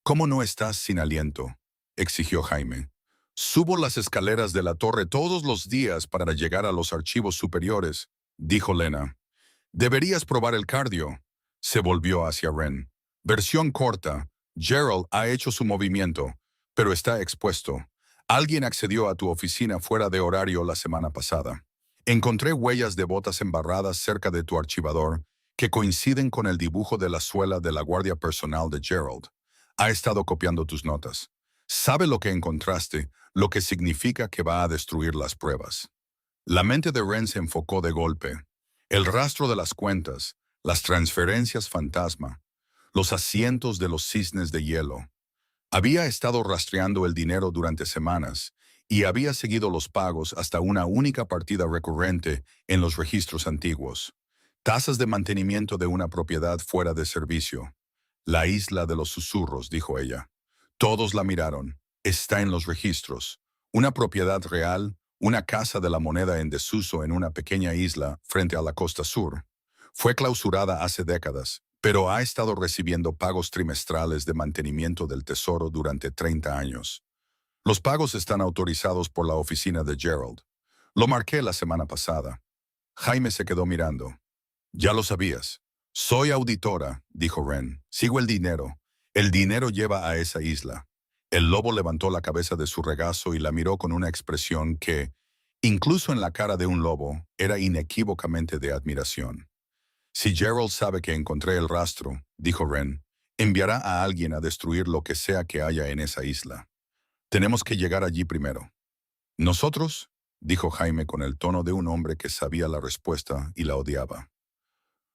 ¿Cómo no estás sin aliento?, exigió Jaime. Subo las escaleras de la torre todos los días para llegar a los archivos superiores, dijo Lena. Deberías probar el cardio. Se volvió hacia Wren. Versión corta. Gerald ha hecho su movimiento, pero está expuesto. Alguien accedió a tu oficina fuera de horario la semana pasada. Encontré huellas de botas embarradas cerca de tu archivador que coinciden con el dibujo de la suela de la guardia personal de Gerald. Ha estado copiando tus notas. Sabe lo que encontraste, lo que significa que va a destruir las pruebas. La mente de Wren se enfocó de golpe. El rastro de las cuentas, las transferencias fantasma, los asientos de los cisnes de hielo. Había estado rastreando el dinero durante semanas y había seguido los pagos hasta una única partida recurrente en los registros antiguos. Tasas de mantenimiento de una propiedad fuera de servicio. La isla de los susurros, dijo ella. Todos la miraron. Está en los registros. Una propiedad real, una casa de la moneda en desuso en una pequeña isla frente a la costa sur. Fue clausurada hace décadas, pero ha estado recibiendo pagos trimestrales de mantenimiento del tesoro durante 30 años. Los pagos están autorizados por la oficina de Gerald. Lo marqué la semana pasada. Jaime se quedó mirando. Ya lo sabías. Soy auditora, dijo Wren. Sigo el dinero. El dinero lleva a esa isla. El lobo levantó la cabeza de su regazo y la miró con una expresión que, incluso en la cara de un lobo, era inequívocamente de admiración. Si Gerald sabe que encontré el rastro, dijo Wren, enviará a alguien a destruir lo que sea que haya en esa isla. Tenemos que llegar allí primero. ¿Nosotros?, dijo Jaime con el tono de un hombre que sabía la respuesta y la odiaba.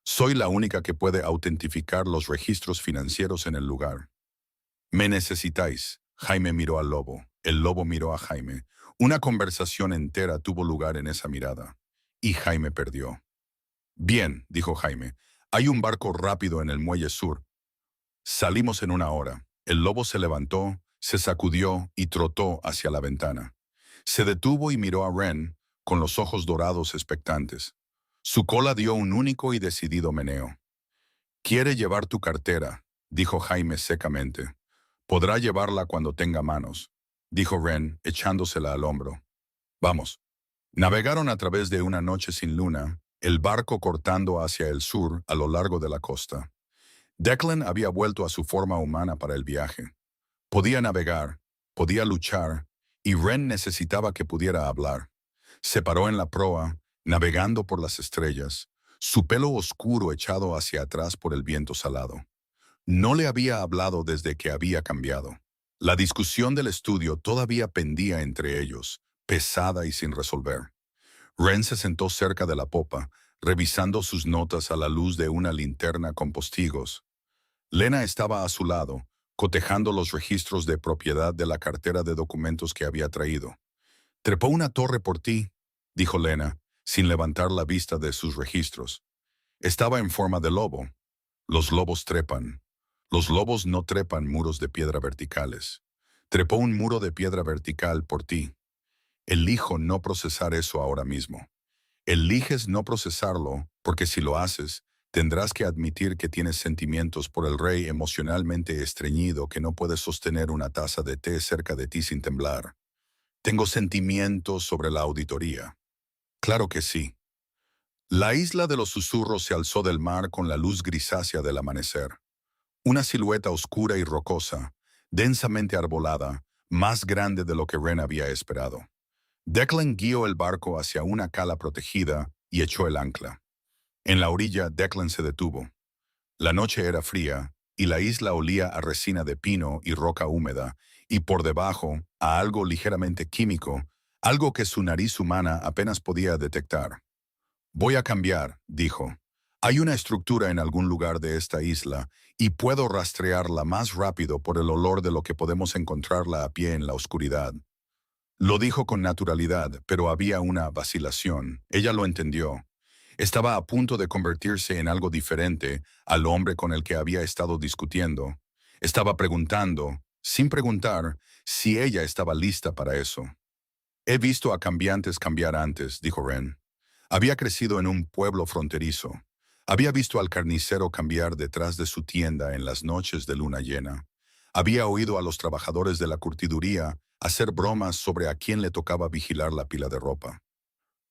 Soy la única que puede autentificar los registros financieros en el lugar. Me necesitáis. Jaime miró al lobo. El lobo miró a Jaime. Una conversación entera tuvo lugar en esa mirada. Y Jaime perdió. Bien, dijo Jaime. Hay un barco rápido en el muelle sur. Salimos en una hora. El lobo se levantó, se sacudió y trotó hacia la ventana. Se detuvo y miró a Ren con los ojos dorados expectantes. Su cola dio un único y decidido meneo. «Quiere llevar tu cartera», dijo Jaime secamente. «Podrá llevarla cuando tenga manos», dijo Ren, echándosela al hombro. «Vamos». Navegaron a través de una noche sin luna, el barco cortando hacia el sur a lo largo de la costa. Declan había vuelto a su forma humana para el viaje. Podía navegar, podía luchar, y Ren necesitaba que pudiera hablar. Se paró en la proa, navegando por las estrellas, su pelo oscuro echado hacia atrás por el viento salado. No le había hablado desde que había cambiado. La discusión del estudio todavía pendía entre ellos, pesada y sin resolver. Ren se sentó cerca de la popa, revisando sus notas a la luz de una linterna con postigos. Lena estaba a su lado, cotejando los registros de propiedad de la cartera de documentos que había traído. «Trepó una torre por ti», dijo Lena, sin levantar la vista de sus registros. «Estaba en forma de lobo. Los lobos trepan. Los lobos no trepan muros de piedra verticales. Trepó un muro de piedra vertical por ti. Elijo no procesar eso ahora mismo. Eliges no procesarlo porque si lo haces, tendrás que admitir que tienes sentimientos por el rey emocionalmente estreñido que no puede sostener una taza de té cerca de ti sin temblar. Tengo sentimientos sobre la auditoría. Claro que sí. La isla de los susurros se alzó del mar con la luz grisácea del amanecer. Una silueta oscura y rocosa, densamente arbolada, más grande de lo que Ren había esperado. Declan guió el barco hacia una cala protegida y echó el ancla. En la orilla, Declan se detuvo. La noche era fría y la isla olía a resina de pino y roca húmeda, y por debajo, a algo ligeramente químico, algo que su nariz humana apenas podía detectar. «Voy a cambiar», dijo. «Hay una estructura en algún lugar de esta isla y puedo rastrearla más rápido por el olor de lo que podemos encontrarla a pie en la oscuridad». Lo dijo con naturalidad, pero había una vacilación. Ella lo entendió. Estaba a punto de convertirse en algo diferente al hombre con el que había estado discutiendo. Estaba preguntando, sin preguntar, si ella estaba lista para eso. «He visto a cambiantes cambiar antes», dijo Ren. Había crecido en un pueblo fronterizo. Había visto al carnicero cambiar detrás de su tienda en las noches de luna llena. Había oído a los trabajadores de la curtiduría hacer bromas sobre a quién le tocaba vigilar la pila de ropa.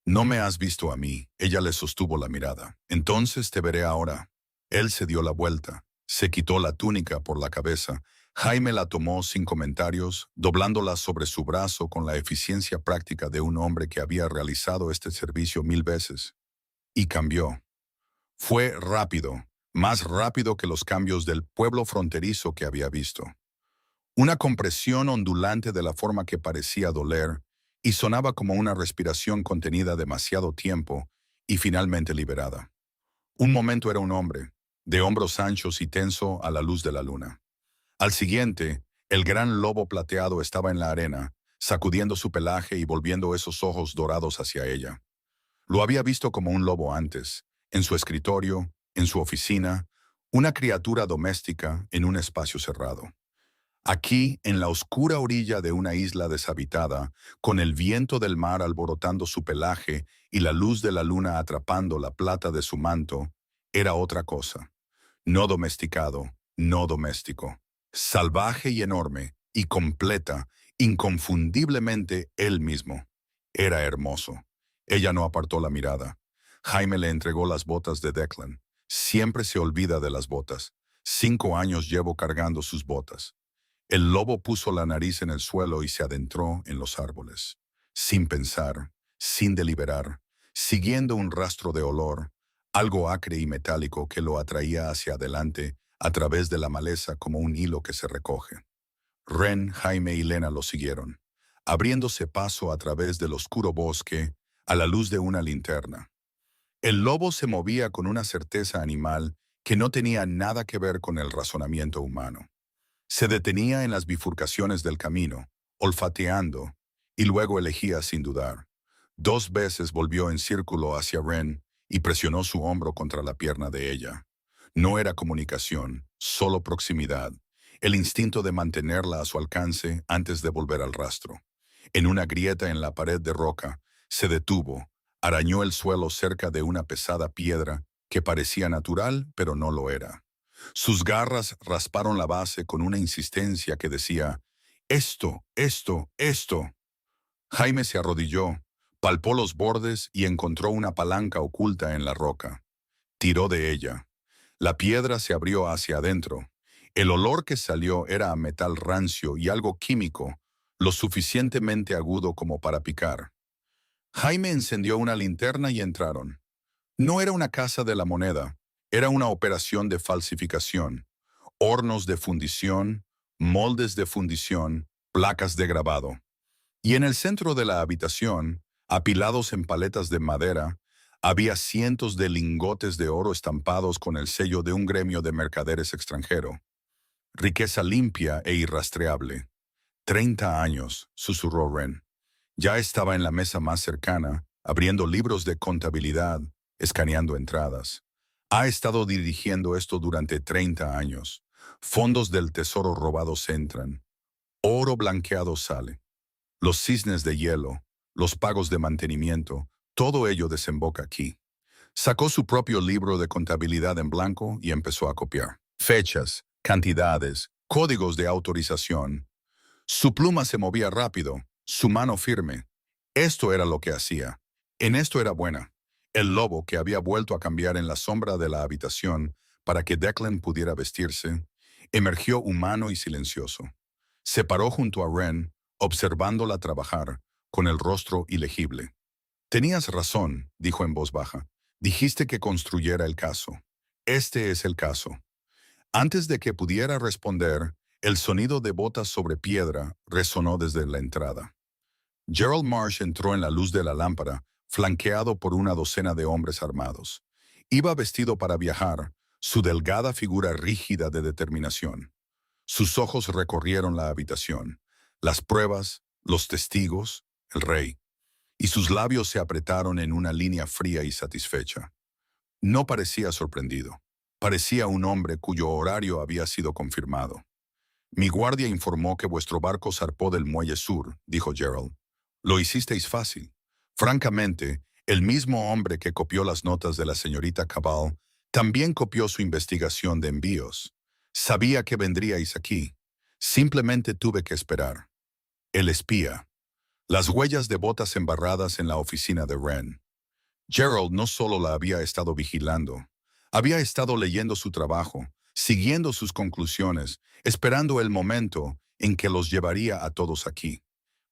«No me has visto a mí», ella le sostuvo la mirada. «Entonces te veré ahora». Él se dio la vuelta, se quitó la túnica por la cabeza. Jaime la tomó sin comentarios, doblándola sobre su brazo con la eficiencia práctica de un hombre que había realizado este servicio 1000 veces. Y cambió. Fue rápido, más rápido que los cambios del pueblo fronterizo que había visto. Una compresión ondulante de la forma que parecía doler, y sonaba como una respiración contenida demasiado tiempo y finalmente liberada. Un momento era un hombre, de hombros anchos y tenso a la luz de la luna. Al siguiente, el gran lobo plateado estaba en la arena, sacudiendo su pelaje y volviendo esos ojos dorados hacia ella. Lo había visto como un lobo antes, en su escritorio, en su oficina, una criatura doméstica en un espacio cerrado. Aquí, en la oscura orilla de una isla deshabitada, con el viento del mar alborotando su pelaje y la luz de la luna atrapando la plata de su manto, era otra cosa. No domesticado, no doméstico. Salvaje y enorme, y completa, inconfundiblemente él mismo. Era hermoso. Ella no apartó la mirada. Jaime le entregó las botas de Declan. Siempre se olvida de las botas. 5 años llevo cargando sus botas. El lobo puso la nariz en el suelo y se adentró en los árboles. Sin pensar, sin deliberar, siguiendo un rastro de olor, algo acre y metálico que lo atraía hacia adelante a través de la maleza como un hilo que se recoge. Ren, Jaime y Lena lo siguieron, abriéndose paso a través del oscuro bosque a la luz de una linterna. El lobo se movía con una certeza animal que no tenía nada que ver con el razonamiento humano. Se detenía en las bifurcaciones del camino, olfateando, y luego elegía sin dudar. 2 veces volvió en círculo hacia Ren y presionó su hombro contra la pierna de ella. No era comunicación, solo proximidad, el instinto de mantenerla a su alcance antes de volver al rastro. En una grieta en la pared de roca, se detuvo, arañó el suelo cerca de una pesada piedra que parecía natural, pero no lo era. Sus garras rasparon la base con una insistencia que decía, «Esto, esto, esto». Jaime se arrodilló, palpó los bordes y encontró una palanca oculta en la roca. Tiró de ella. La piedra se abrió hacia adentro. El olor que salió era a metal rancio y algo químico, lo suficientemente agudo como para picar. Jaime encendió una linterna y entraron. No era una casa de la moneda, era una operación de falsificación. Hornos de fundición, moldes de fundición, placas de grabado. Y en el centro de la habitación, apilados en paletas de madera, había cientos de lingotes de oro estampados con el sello de un gremio de mercaderes extranjero. Riqueza limpia e irrastreable. 30 años, susurró Wren. Ya estaba en la mesa más cercana, abriendo libros de contabilidad, escaneando entradas. Ha estado dirigiendo esto durante 30 años. Fondos del tesoro robados entran. Oro blanqueado sale. Los cisnes de hielo, los pagos de mantenimiento, todo ello desemboca aquí. Sacó su propio libro de contabilidad en blanco y empezó a copiar. Fechas, cantidades, códigos de autorización. Su pluma se movía rápido, su mano firme. Esto era lo que hacía. En esto era buena. El lobo, que había vuelto a cambiar en la sombra de la habitación para que Declan pudiera vestirse, emergió humano y silencioso. Se paró junto a Wren, observándola trabajar, con el rostro ilegible. «Tenías razón», dijo en voz baja. «Dijiste que construyera el caso. Este es el caso». Antes de que pudiera responder, el sonido de botas sobre piedra resonó desde la entrada. Gerald Marsh entró en la luz de la lámpara, flanqueado por una docena de hombres armados. Iba vestido para viajar, su delgada figura rígida de determinación. Sus ojos recorrieron la habitación, las pruebas, los testigos, el rey, y sus labios se apretaron en una línea fría y satisfecha. No parecía sorprendido. Parecía un hombre cuyo horario había sido confirmado. «Mi guardia informó que vuestro barco zarpó del muelle sur», dijo Gerald. «Lo hicisteis fácil. Francamente, el mismo hombre que copió las notas de la señorita Cabal también copió su investigación de envíos. Sabía que vendríais aquí. Simplemente tuve que esperar». El espía. Las huellas de botas embarradas en la oficina de Wren. Gerald no solo la había estado vigilando, había estado leyendo su trabajo, siguiendo sus conclusiones, esperando el momento en que los llevaría a todos aquí.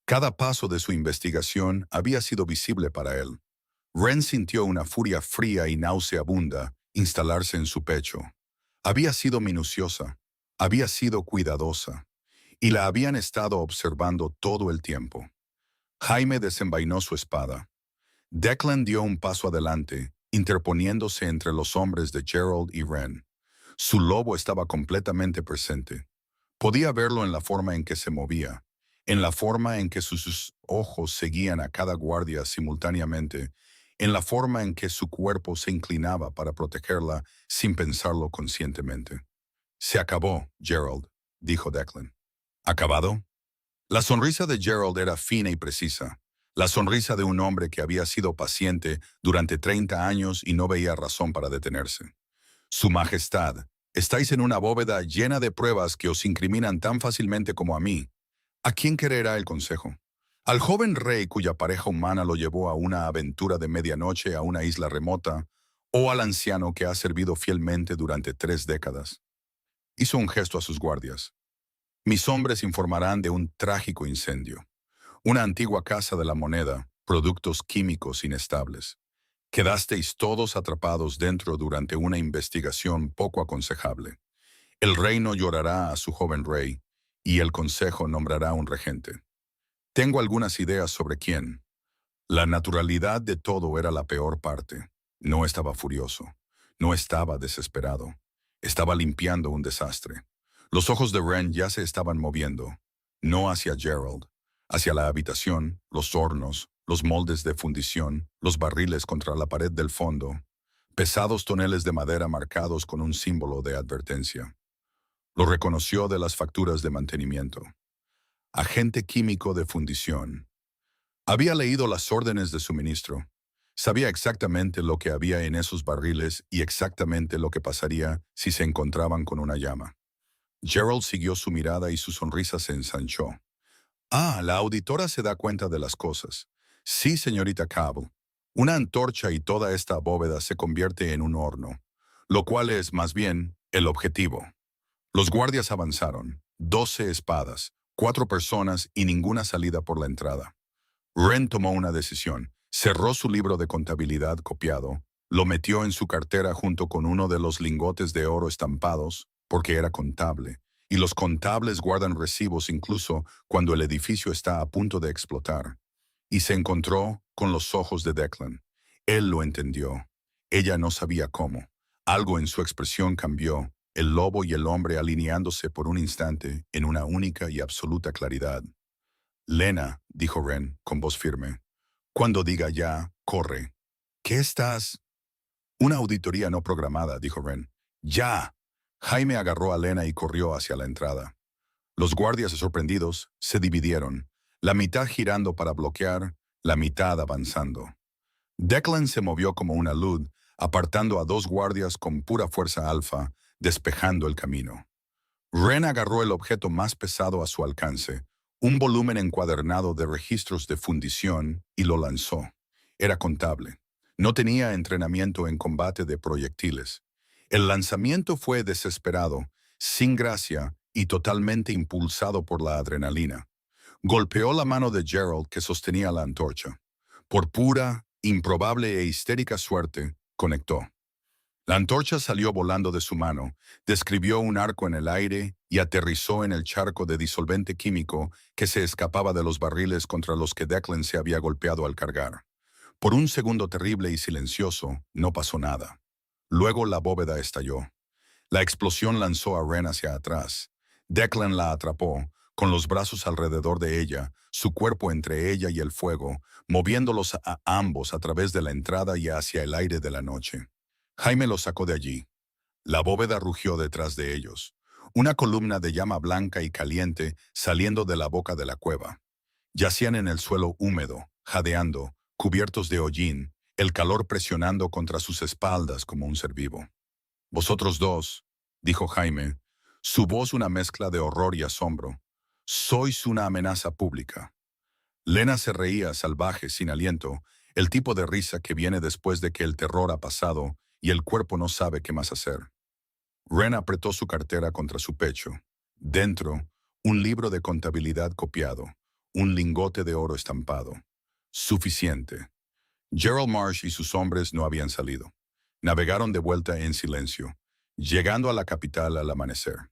Cada paso de su investigación había sido visible para él. Wren sintió una furia fría y nauseabunda instalarse en su pecho. Había sido minuciosa, había sido cuidadosa, y la habían estado observando todo el tiempo. Jaime desenvainó su espada. Declan dio un paso adelante, interponiéndose entre los hombres de Gerald y Wren. Su lobo estaba completamente presente. Podía verlo en la forma en que se movía, en la forma en que sus ojos seguían a cada guardia simultáneamente, en la forma en que su cuerpo se inclinaba para protegerla sin pensarlo conscientemente. «Se acabó, Gerald», dijo Declan. «¿Acabado?» La sonrisa de Gerald era fina y precisa. La sonrisa de un hombre que había sido paciente durante 30 años y no veía razón para detenerse. «Su Majestad, estáis en una bóveda llena de pruebas que os incriminan tan fácilmente como a mí. ¿A quién quererá el consejo? ¿Al joven rey cuya pareja humana lo llevó a una aventura de medianoche a una isla remota, o al anciano que ha servido fielmente durante 3 décadas?» Hizo un gesto a sus guardias. «Mis hombres informarán de un trágico incendio. Una antigua casa de la moneda, productos químicos inestables. Quedasteis todos atrapados dentro durante una investigación poco aconsejable. El reino llorará a su joven rey, y el consejo nombrará un regente. Tengo algunas ideas sobre quién». La naturalidad de todo era la peor parte. No estaba furioso. No estaba desesperado. Estaba limpiando un desastre. Los ojos de Wren ya se estaban moviendo. No hacia Gerald. Hacia la habitación, los hornos, los moldes de fundición, los barriles contra la pared del fondo. pesados toneles de madera marcados con un símbolo de advertencia. Lo reconoció de las facturas de mantenimiento. Agente químico de fundición. Había leído las órdenes de suministro. Sabía exactamente lo que había en esos barriles y exactamente lo que pasaría si se encontraban con una llama. Gerald siguió su mirada y su sonrisa se ensanchó. Ah, la auditora se da cuenta de las cosas. Sí, señorita Cable. Una antorcha y toda esta bóveda se convierte en un horno, lo cual es, más bien, el objetivo. Los guardias avanzaron. 12 espadas, 4 personas y ninguna salida por la entrada. Wren tomó una decisión. Cerró su libro de contabilidad copiado, lo metió en su cartera junto con uno de los lingotes de oro estampados, porque era contable, y los contables guardan recibos incluso cuando el edificio está a punto de explotar. Y se encontró con los ojos de Declan. Él lo entendió. Ella no sabía cómo. Algo en su expresión cambió, el lobo y el hombre alineándose por un instante en una única y absoluta claridad. Lena, dijo Wren, con voz firme. Cuando diga ya, corre. ¿Qué estás? Una auditoría no programada, dijo Wren. ¡Ya! Jaime agarró a Lena y corrió hacia la entrada. Los guardias sorprendidos se dividieron, la mitad girando para bloquear, la mitad avanzando. Declan se movió como una luz, apartando a 2 guardias con pura fuerza alfa, despejando el camino. Wren agarró el objeto más pesado a su alcance, un volumen encuadernado de registros de fundición, y lo lanzó. Era contable. No tenía entrenamiento en combate de proyectiles. El lanzamiento fue desesperado, sin gracia y totalmente impulsado por la adrenalina. Golpeó la mano de Gerald que sostenía la antorcha. Por pura, improbable e histérica suerte, conectó. La antorcha salió volando de su mano, describió un arco en el aire y aterrizó en el charco de disolvente químico que se escapaba de los barriles contra los que Declan se había golpeado al cargar. Por un segundo terrible y silencioso, no pasó nada. Luego la bóveda estalló. La explosión lanzó a Wren hacia atrás. Declan la atrapó, con los brazos alrededor de ella, su cuerpo entre ella y el fuego, moviéndolos a ambos a través de la entrada y hacia el aire de la noche. Jaime los sacó de allí. La bóveda rugió detrás de ellos. Una columna de llama blanca y caliente saliendo de la boca de la cueva. Yacían en el suelo húmedo, jadeando, cubiertos de hollín, el calor presionando contra sus espaldas como un ser vivo. «Vosotros dos», dijo Jaime, su voz una mezcla de horror y asombro, «sois una amenaza pública». Lena se reía salvaje, sin aliento, el tipo de risa que viene después de que el terror ha pasado y el cuerpo no sabe qué más hacer. Wren apretó su cartera contra su pecho. Dentro, un libro de contabilidad copiado, un lingote de oro estampado. Suficiente. Gerald Marsh y sus hombres no habían salido. Navegaron de vuelta en silencio, llegando a la capital al amanecer.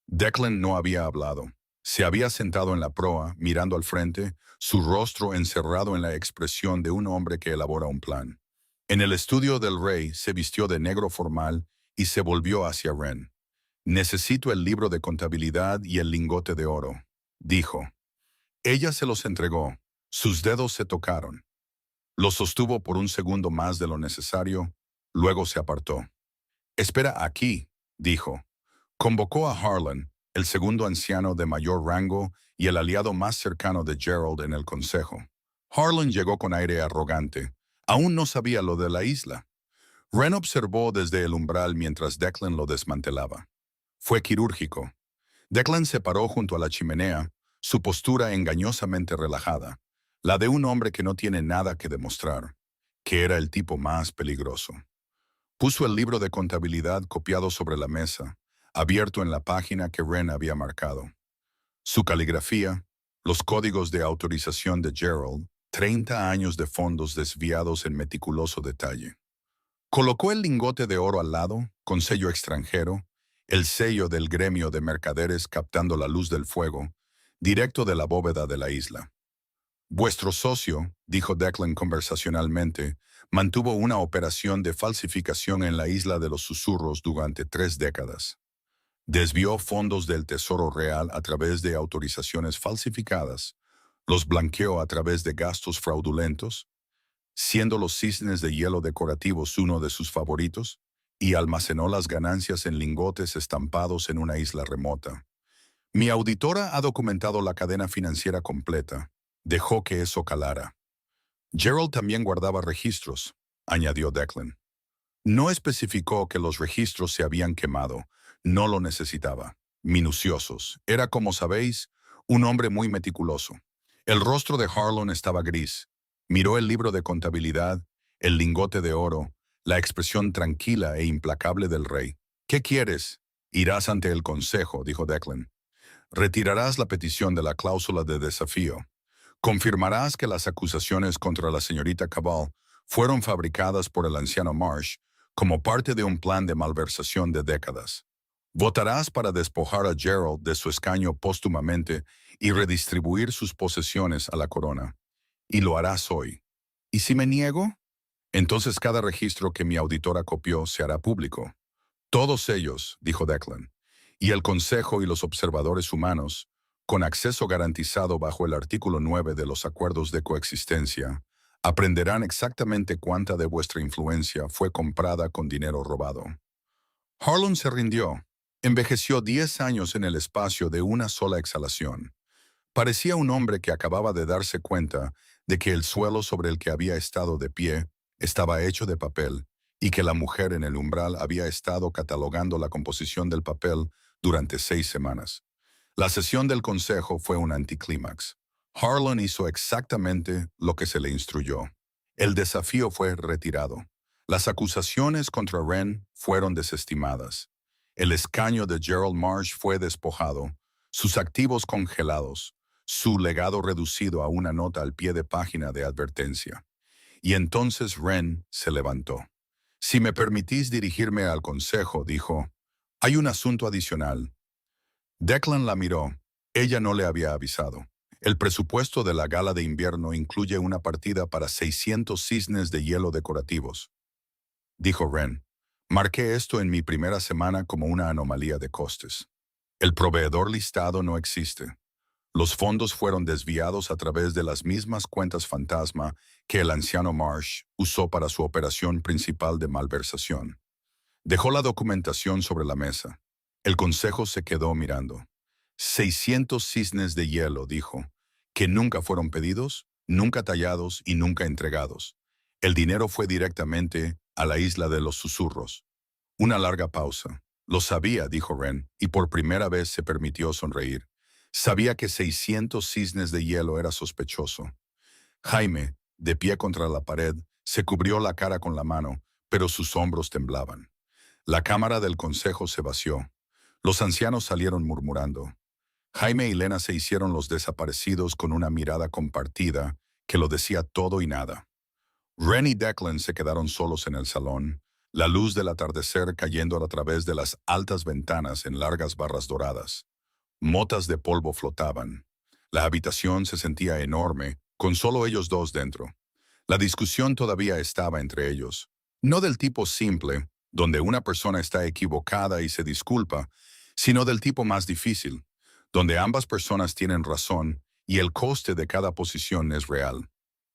Declan no había hablado. Se había sentado en la proa, mirando al frente, su rostro encerrado en la expresión de un hombre que elabora un plan. En el estudio del rey se vistió de negro formal y se volvió hacia Wren. «Necesito el libro de contabilidad y el lingote de oro», dijo. Ella se los entregó. Sus dedos se tocaron. Los sostuvo por un segundo más de lo necesario, luego se apartó. «Espera aquí», dijo. Convocó a Harlan, el segundo anciano de mayor rango y el aliado más cercano de Gerald en el consejo. Harlan llegó con aire arrogante. Aún no sabía lo de la isla. Wren observó desde el umbral mientras Declan lo desmantelaba. Fue quirúrgico. Declan se paró junto a la chimenea, su postura engañosamente relajada, la de un hombre que no tiene nada que demostrar, que era el tipo más peligroso. Puso el libro de contabilidad copiado sobre la mesa, abierto en la página que Wren había marcado. Su caligrafía, los códigos de autorización de Gerald, 30 años de fondos desviados en meticuloso detalle. Colocó el lingote de oro al lado, con sello extranjero, el sello del gremio de mercaderes captando la luz del fuego, directo de la bóveda de la isla. «Vuestro socio», dijo Declan conversacionalmente, mantuvo una operación de falsificación en la isla de los susurros durante 3 décadas. Desvió fondos del Tesoro Real a través de autorizaciones falsificadas, los blanqueó a través de gastos fraudulentos. siendo los cisnes de hielo decorativos uno de sus favoritos, y almacenó las ganancias en lingotes estampados en una isla remota. Mi auditora ha documentado la cadena financiera completa. Dejó que eso calara. Gerald también guardaba registros, añadió Declan. No especificó que los registros se habían quemado. No lo necesitaba. Minuciosos. Era, como sabéis, un hombre muy meticuloso. El rostro de Harlan estaba gris. Miró el libro de contabilidad, el lingote de oro, la expresión tranquila e implacable del rey. ¿Qué quieres? Irás ante el consejo, dijo Declan. Retirarás la petición de la cláusula de desafío. Confirmarás que las acusaciones contra la señorita Cabal fueron fabricadas por el anciano Marsh como parte de un plan de malversación de décadas. Votarás para despojar a Gerald de su escaño póstumamente y redistribuir sus posesiones a la corona. Y lo harás hoy. ¿Y si me niego? Entonces cada registro que mi auditora copió se hará público. Todos ellos, dijo Declan, y el Consejo y los observadores humanos, con acceso garantizado bajo el artículo 9 de los acuerdos de coexistencia, aprenderán exactamente cuánta de vuestra influencia fue comprada con dinero robado. Harlan se rindió. Envejeció 10 años en el espacio de una sola exhalación. Parecía un hombre que acababa de darse cuenta de que el suelo sobre el que había estado de pie estaba hecho de papel y que la mujer en el umbral había estado catalogando la composición del papel durante 6 semanas. La sesión del consejo fue un anticlímax. Harlan hizo exactamente lo que se le instruyó. El desafío fue retirado. Las acusaciones contra Wren fueron desestimadas. El escaño de Gerald Marsh fue despojado, sus activos congelados, su legado reducido a una nota al pie de página de advertencia. Y entonces Wren se levantó. «Si me permitís dirigirme al consejo», dijo, «hay un asunto adicional». Declan la miró. Ella no le había avisado. El presupuesto de la gala de invierno incluye una partida para 600 cisnes de hielo decorativos, dijo Wren. Marqué esto en mi primera semana como una anomalía de costes. El proveedor listado no existe. Los fondos fueron desviados a través de las mismas cuentas fantasma que el anciano Marsh usó para su operación principal de malversación. Dejó la documentación sobre la mesa. El consejo se quedó mirando. 600 cisnes de hielo, dijo, que nunca fueron pedidos, nunca tallados y nunca entregados. El dinero fue directamente a la isla de los susurros. Una larga pausa. Lo sabía, dijo Wren, y por primera vez se permitió sonreír. Sabía que 600 cisnes de hielo era sospechoso. Jaime, de pie contra la pared, se cubrió la cara con la mano, pero sus hombros temblaban. La cámara del consejo se vació. Los ancianos salieron murmurando. Jaime y Lena se hicieron los desaparecidos con una mirada compartida que lo decía todo y nada. Wren y Declan se quedaron solos en el salón, la luz del atardecer cayendo a través de las altas ventanas en largas barras doradas. Motas de polvo flotaban. La habitación se sentía enorme, con solo ellos dos dentro. La discusión todavía estaba entre ellos. No del tipo simple, donde una persona está equivocada y se disculpa, sino del tipo más difícil, donde ambas personas tienen razón y el coste de cada posición es real.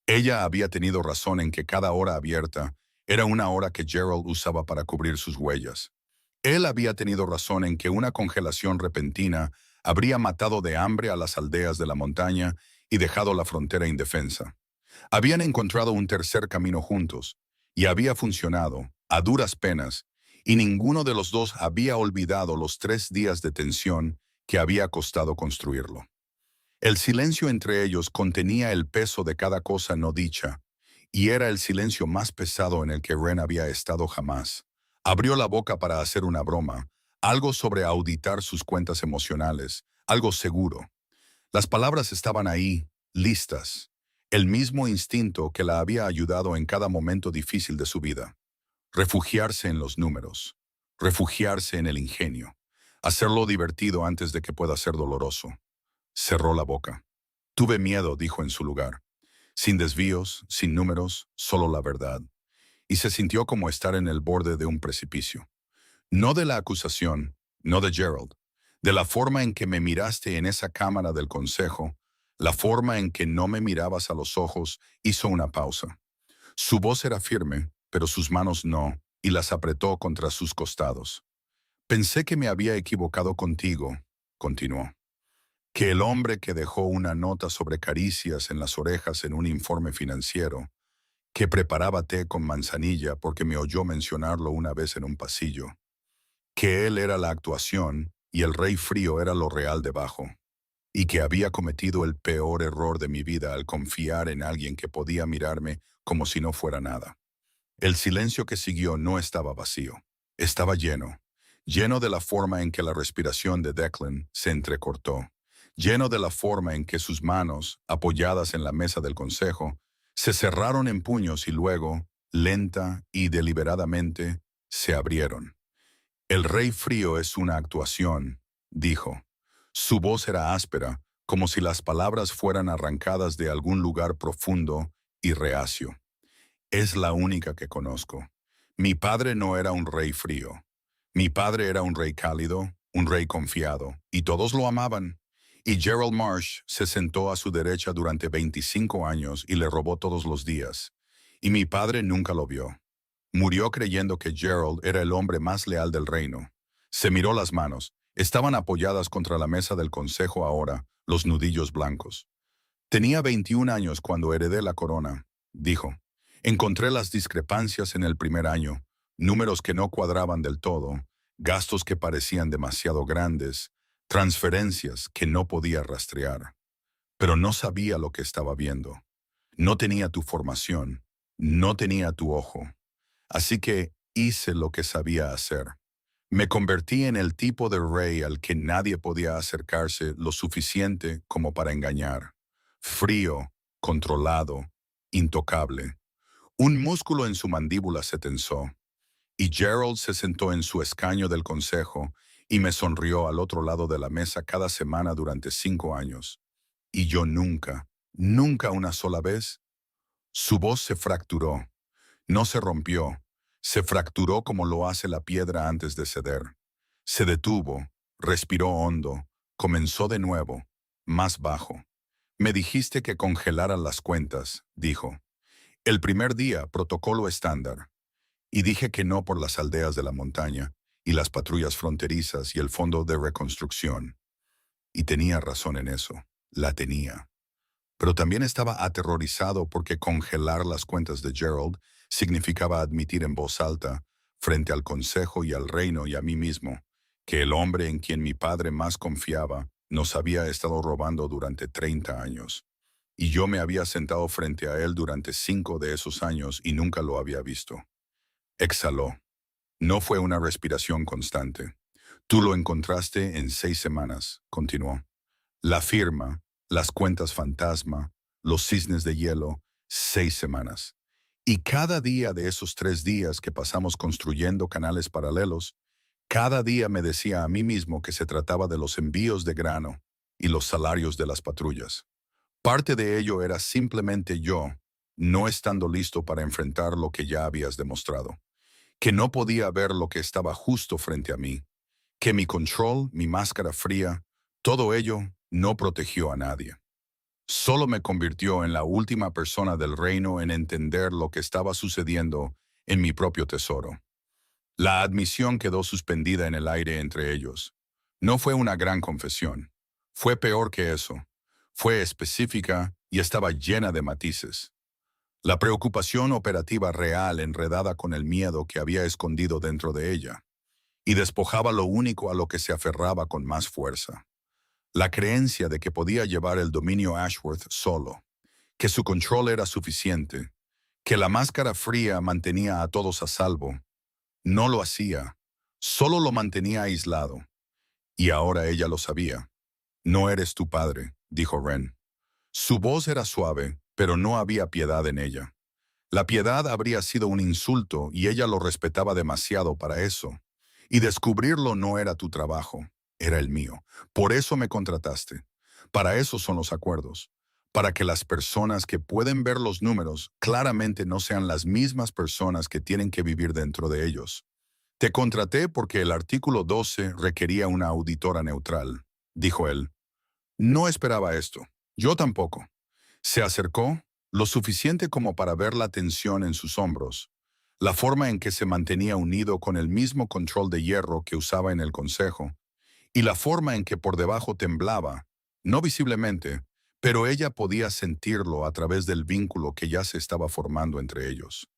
Ella había tenido razón en que cada hora abierta era una hora que Gerald usaba para cubrir sus huellas. Él había tenido razón en que una congelación repentina habría matado de hambre a las aldeas de la montaña y dejado la frontera indefensa. Habían encontrado un tercer camino juntos, y había funcionado, a duras penas, y ninguno de los dos había olvidado los 3 días de tensión que había costado construirlo. El silencio entre ellos contenía el peso de cada cosa no dicha, y era el silencio más pesado en el que Wren había estado jamás. Abrió la boca para hacer una broma, algo sobre auditar sus cuentas emocionales, algo seguro. Las palabras estaban ahí, listas, el mismo instinto que la había ayudado en cada momento difícil de su vida. Refugiarse en los números, refugiarse en el ingenio, hacerlo divertido antes de que pueda ser doloroso. Cerró la boca. Tuve miedo, dijo en su lugar. Sin desvíos, sin números, solo la verdad. Y se sintió como estar en el borde de un precipicio. No de la acusación, no de Gerald, de la forma en que me miraste en esa cámara del consejo, la forma en que no me mirabas a los ojos hizo una pausa. Su voz era firme, pero sus manos no, y las apretó contra sus costados. Pensé que me había equivocado contigo, continuó. Que el hombre que dejó una nota sobre caricias en las orejas en un informe financiero, que preparaba té con manzanilla porque me oyó mencionarlo una vez en un pasillo, que él era la actuación y el rey frío era lo real debajo, y que había cometido el peor error de mi vida al confiar en alguien que podía mirarme como si no fuera nada. El silencio que siguió no estaba vacío, estaba lleno, lleno de la forma en que la respiración de Declan se entrecortó, lleno de la forma en que sus manos, apoyadas en la mesa del consejo, se cerraron en puños y luego, lenta y deliberadamente, se abrieron. El rey frío es una actuación, dijo. Su voz era áspera, como si las palabras fueran arrancadas de algún lugar profundo y reacio. Es la única que conozco. Mi padre no era un rey frío. Mi padre era un rey cálido, un rey confiado, y todos lo amaban. Y Gerald Marsh se sentó a su derecha durante 25 años y le robó todos los días. Y mi padre nunca lo vio. Murió creyendo que Gerald era el hombre más leal del reino. Se miró las manos. Estaban apoyadas contra la mesa del consejo ahora, los nudillos blancos. Tenía 21 años cuando heredé la corona, dijo. Encontré las discrepancias en el primer año, números que no cuadraban del todo, gastos que parecían demasiado grandes, transferencias que no podía rastrear. Pero no sabía lo que estaba viendo. No tenía tu formación, no tenía tu ojo. Así que hice lo que sabía hacer. Me convertí en el tipo de rey al que nadie podía acercarse lo suficiente como para engañar. Frío, controlado, intocable. Un músculo en su mandíbula se tensó, y Gerald se sentó en su escaño del consejo y me sonrió al otro lado de la mesa cada semana durante 5 años. Y yo nunca, nunca una sola vez. Su voz se fracturó. No se rompió, se fracturó como lo hace la piedra antes de ceder. Se detuvo, respiró hondo, comenzó de nuevo, más bajo. Me dijiste que congelara las cuentas, dijo. El primer día, protocolo estándar. Y dije que no por las aldeas de la montaña, y las patrullas fronterizas y el fondo de reconstrucción. Y tenía razón en eso, la tenía. Pero también estaba aterrorizado porque congelar las cuentas de Gerald significaba admitir en voz alta, frente al consejo y al reino y a mí mismo, que el hombre en quien mi padre más confiaba nos había estado robando durante 30 años. Y yo me había sentado frente a él durante 5 de esos años y nunca lo había visto. Exhaló. No fue una respiración constante. Tú lo encontraste en 6 semanas, continuó. La firma, las cuentas fantasma, los cisnes de hielo, 6 semanas. Y cada día de esos 3 días que pasamos construyendo canales paralelos, cada día me decía a mí mismo que se trataba de los envíos de grano y los salarios de las patrullas. Parte de ello era simplemente yo, no estando listo para enfrentar lo que ya habías demostrado, que no podía ver lo que estaba justo frente a mí, que mi control, mi máscara fría, todo ello no protegió a nadie. Solo me convirtió en la última persona del reino en entender lo que estaba sucediendo en mi propio tesoro. La admisión quedó suspendida en el aire entre ellos. No fue una gran confesión. Fue peor que eso. Fue específica y estaba llena de matices. La preocupación operativa real enredada con el miedo que había escondido dentro de ella, y despojaba lo único a lo que se aferraba con más fuerza. La creencia de que podía llevar el dominio Ashworth solo, que su control era suficiente, que la máscara fría mantenía a todos a salvo. No lo hacía, solo lo mantenía aislado. Y ahora ella lo sabía. No eres tu padre, dijo Wren. Su voz era suave, pero no había piedad en ella. La piedad habría sido un insulto y ella lo respetaba demasiado para eso. Y descubrirlo no era tu trabajo, era el mío. Por eso me contrataste. Para eso son los acuerdos. Para que las personas que pueden ver los números claramente no sean las mismas personas que tienen que vivir dentro de ellos. Te contraté porque el artículo 12 requería una auditora neutral, dijo él. No esperaba esto. Yo tampoco. Se acercó, lo suficiente como para ver la tensión en sus hombros, la forma en que se mantenía unido con el mismo control de hierro que usaba en el consejo, y la forma en que por debajo temblaba, no visiblemente, pero ella podía sentirlo a través del vínculo que ya se estaba formando entre ellos.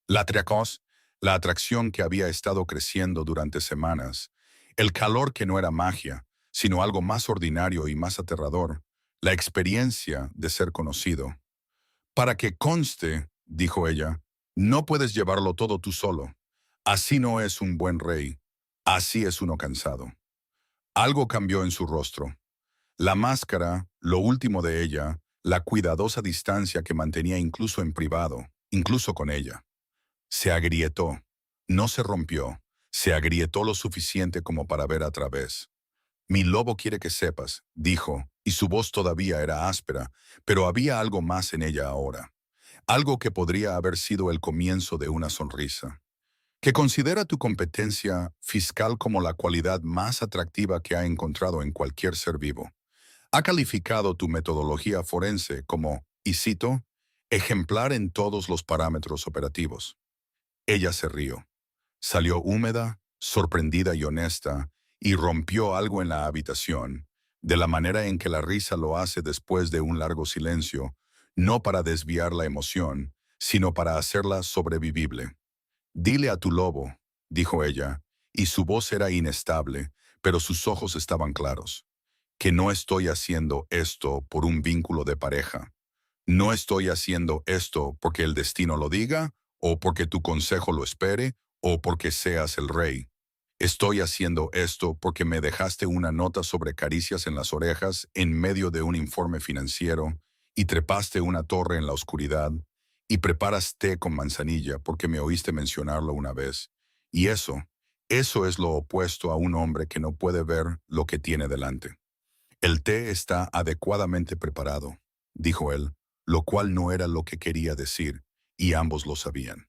La triacos, la atracción que había estado creciendo durante semanas, el calor que no era magia, sino algo más ordinario y más aterrador, la experiencia de ser conocido. Para que conste, dijo ella, no puedes llevarlo todo tú solo. Así no es un buen rey, así es uno cansado. Algo cambió en su rostro. La máscara, lo último de ella, la cuidadosa distancia que mantenía incluso en privado, incluso con ella. Se agrietó. No se rompió. Se agrietó lo suficiente como para ver a través. Mi lobo quiere que sepas, dijo, y su voz todavía era áspera, pero había algo más en ella ahora. Algo que podría haber sido el comienzo de una sonrisa. Que considera tu competencia fiscal como la cualidad más atractiva que ha encontrado en cualquier ser vivo. Ha calificado tu metodología forense como, y cito, ejemplar en todos los parámetros operativos. Ella se rió. Salió húmeda, sorprendida y honesta, y rompió algo en la habitación, de la manera en que la risa lo hace después de un largo silencio, no para desviar la emoción, sino para hacerla sobrevivible. Dile a tu lobo, dijo ella, y su voz era inestable, pero sus ojos estaban claros, que no estoy haciendo esto por un vínculo de pareja. No estoy haciendo esto porque el destino lo diga, o porque tu consejo lo espere, o porque seas el rey. Estoy haciendo esto porque me dejaste una nota sobre caricias en las orejas en medio de un informe financiero, y trepaste una torre en la oscuridad, y preparas té con manzanilla porque me oíste mencionarlo una vez. Y eso es lo opuesto a un hombre que no puede ver lo que tiene delante. El té está adecuadamente preparado, dijo él, lo cual no era lo que quería decir, y ambos lo sabían.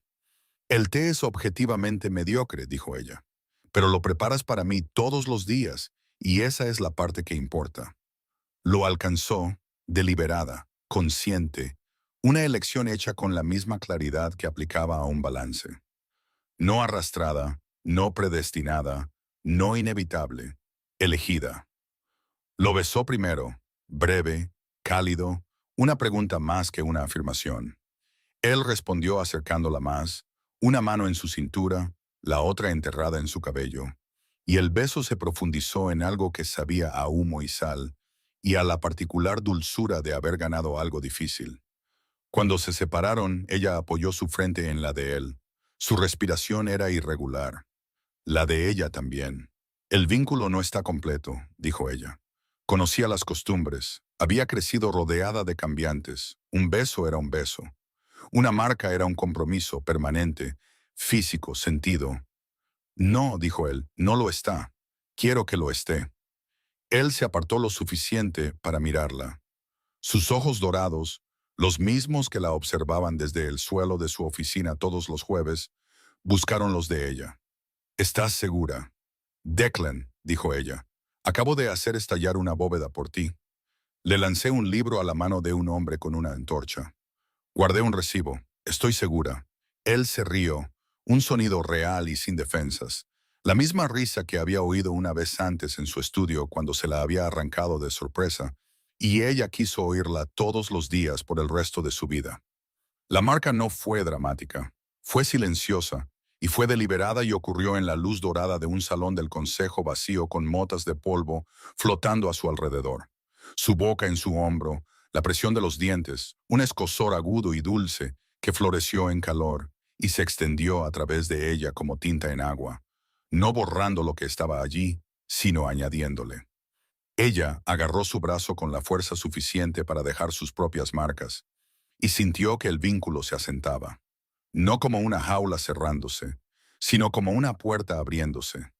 El té es objetivamente mediocre, dijo ella, pero lo preparas para mí todos los días, y esa es la parte que importa. Lo alcanzó, deliberada, consciente, una elección hecha con la misma claridad que aplicaba a un balance. No arrastrada, no predestinada, no inevitable, elegida. Lo besó primero, breve, cálido, una pregunta más que una afirmación. Él respondió acercándola más, una mano en su cintura, la otra enterrada en su cabello, y el beso se profundizó en algo que sabía a humo y sal, y a la particular dulzura de haber ganado algo difícil. Cuando se separaron, ella apoyó su frente en la de él. Su respiración era irregular. La de ella también. El vínculo no está completo, dijo ella. Conocía las costumbres. Había crecido rodeada de cambiantes. Un beso era un beso. Una marca era un compromiso permanente, físico, sentido. No, dijo él, no lo está. Quiero que lo esté. Él se apartó lo suficiente para mirarla. Sus ojos dorados, los mismos que la observaban desde el suelo de su oficina todos los jueves, buscaron los de ella. ¿Estás segura? Declan, dijo ella, acabo de hacer estallar una bóveda por ti. Le lancé un libro a la mano de un hombre con una antorcha. Guardé un recibo. Estoy segura. Él se rió, un sonido real y sin defensas. La misma risa que había oído una vez antes en su estudio cuando se la había arrancado de sorpresa, y ella quiso oírla todos los días por el resto de su vida. La marca no fue dramática, fue silenciosa, y fue deliberada y ocurrió en la luz dorada de un salón del consejo vacío con motas de polvo flotando a su alrededor. Su boca en su hombro, la presión de los dientes, un escozor agudo y dulce que floreció en calor y se extendió a través de ella como tinta en agua, no borrando lo que estaba allí, sino añadiéndole. Ella agarró su brazo con la fuerza suficiente para dejar sus propias marcas, y sintió que el vínculo se asentaba, no como una jaula cerrándose, sino como una puerta abriéndose.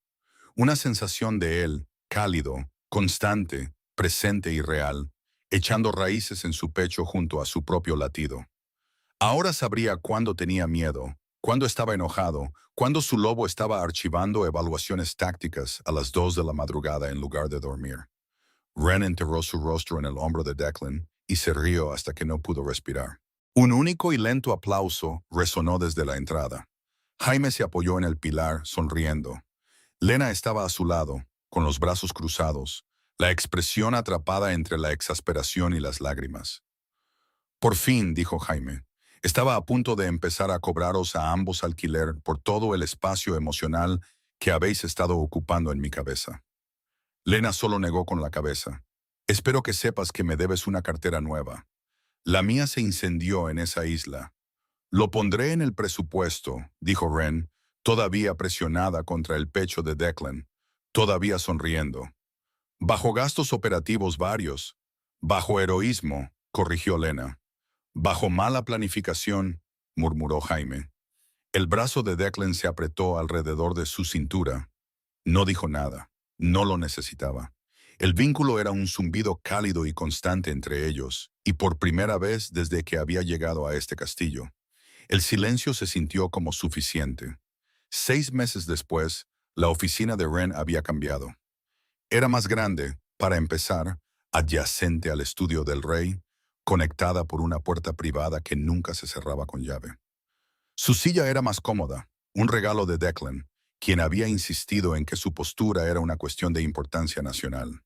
Una sensación de él, cálido, constante, presente y real, echando raíces en su pecho junto a su propio latido. Ahora sabría cuándo tenía miedo, cuándo estaba enojado, cuándo su lobo estaba archivando evaluaciones tácticas a las 2 de la madrugada en lugar de dormir. Ren enterró su rostro en el hombro de Declan y se rió hasta que no pudo respirar. Un único y lento aplauso resonó desde la entrada. Jaime se apoyó en el pilar, sonriendo. Lena estaba a su lado, con los brazos cruzados, la expresión atrapada entre la exasperación y las lágrimas. Por fin, dijo Jaime, estaba a punto de empezar a cobraros a ambos alquiler por todo el espacio emocional que habéis estado ocupando en mi cabeza. Lena solo negó con la cabeza. Espero que sepas que me debes una cartera nueva. La mía se incendió en esa isla. Lo pondré en el presupuesto, dijo Ren, todavía presionada contra el pecho de Declan, todavía sonriendo. Bajo gastos operativos varios. Bajo heroísmo, corrigió Lena. Bajo mala planificación, murmuró Jaime. El brazo de Declan se apretó alrededor de su cintura. No dijo nada. No lo necesitaba. El vínculo era un zumbido cálido y constante entre ellos, y por primera vez desde que había llegado a este castillo. El silencio se sintió como suficiente. 6 meses después, la oficina de Ren había cambiado. Era más grande, para empezar, adyacente al estudio del rey, conectada por una puerta privada que nunca se cerraba con llave. Su silla era más cómoda, un regalo de Declan, quien había insistido en que su postura era una cuestión de importancia nacional.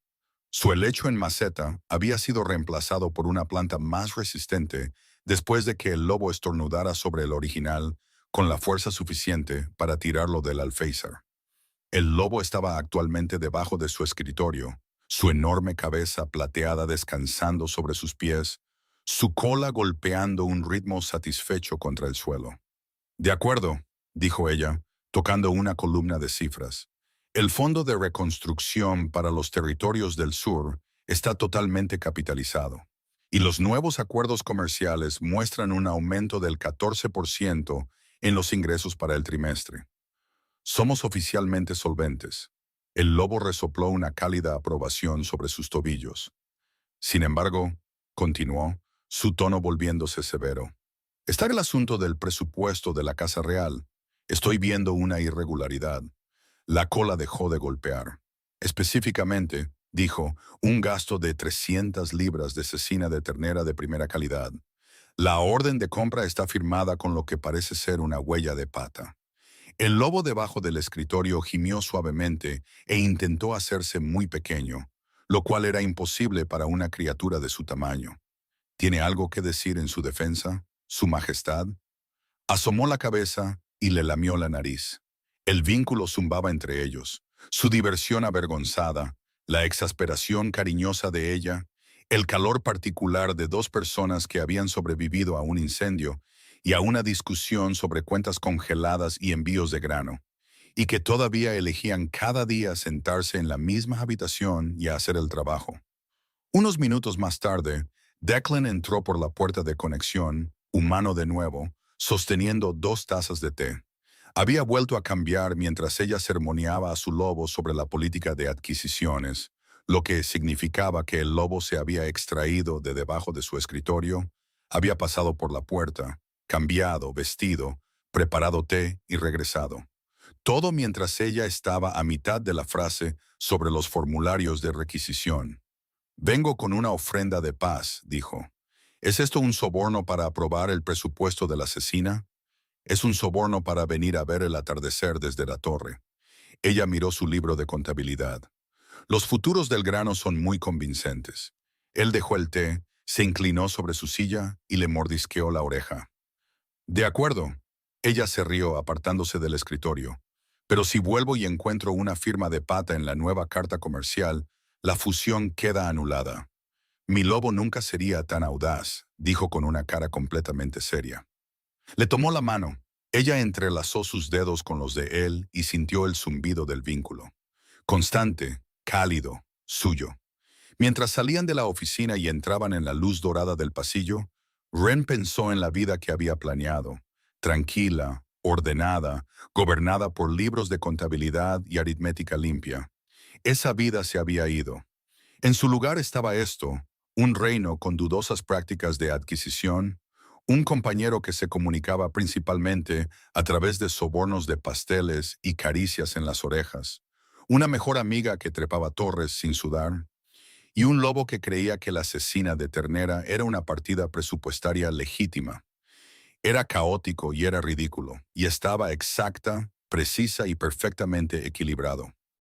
Su helecho en maceta había sido reemplazado por una planta más resistente después de que el lobo estornudara sobre el original con la fuerza suficiente para tirarlo del alféizar. El lobo estaba actualmente debajo de su escritorio, su enorme cabeza plateada descansando sobre sus pies, su cola golpeando un ritmo satisfecho contra el suelo. De acuerdo, dijo ella, tocando una columna de cifras. El Fondo de Reconstrucción para los Territorios del Sur está totalmente capitalizado, y los nuevos acuerdos comerciales muestran un aumento del 14% en los ingresos para el trimestre. Somos oficialmente solventes. El lobo resopló una cálida aprobación sobre sus tobillos. Sin embargo, continuó, su tono volviéndose severo. Está el asunto del presupuesto de la Casa Real. Estoy viendo una irregularidad. La cola dejó de golpear. Específicamente, dijo, un gasto de 300 libras de cecina de ternera de primera calidad. La orden de compra está firmada con lo que parece ser una huella de pata. El lobo debajo del escritorio gimió suavemente e intentó hacerse muy pequeño, lo cual era imposible para una criatura de su tamaño. ¿Tiene algo que decir en su defensa, Su Majestad? Asomó la cabeza y le lamió la nariz. El vínculo zumbaba entre ellos, su diversión avergonzada, la exasperación cariñosa de ella, el calor particular de dos personas que habían sobrevivido a un incendio y a una discusión sobre cuentas congeladas y envíos de grano, y que todavía elegían cada día sentarse en la misma habitación y hacer el trabajo. Unos minutos más tarde, Declan entró por la puerta de conexión, humano de nuevo, sosteniendo 2 tazas de té. Había vuelto a cambiar mientras ella sermoneaba a su lobo sobre la política de adquisiciones, lo que significaba que el lobo se había extraído de debajo de su escritorio, había pasado por la puerta, cambiado, vestido, preparado té y regresado. Todo mientras ella estaba a mitad de la frase sobre los formularios de requisición. Vengo con una ofrenda de paz, dijo. ¿Es esto un soborno para aprobar el presupuesto de la asesina? Es un soborno para venir a ver el atardecer desde la torre. Ella miró su libro de contabilidad. Los futuros del grano son muy convincentes. Él dejó el té, se inclinó sobre su silla y le mordisqueó la oreja. De acuerdo. Ella se rió apartándose del escritorio. Pero si vuelvo y encuentro una firma de pata en la nueva carta comercial, la fusión queda anulada. Mi lobo nunca sería tan audaz, dijo con una cara completamente seria. Le tomó la mano. Ella entrelazó sus dedos con los de él y sintió el zumbido del vínculo. Constante, cálido, suyo. Mientras salían de la oficina y entraban en la luz dorada del pasillo, Ren pensó en la vida que había planeado, tranquila, ordenada, gobernada por libros de contabilidad y aritmética limpia. Esa vida se había ido. En su lugar estaba esto, un reino con dudosas prácticas de adquisición, un compañero que se comunicaba principalmente a través de sobornos de pasteles y caricias en las orejas, una mejor amiga que trepaba torres sin sudar, y un lobo que creía que la asesina de ternera era una partida presupuestaria legítima. Era caótico y era ridículo, y estaba exacta, precisa y perfectamente equilibrado.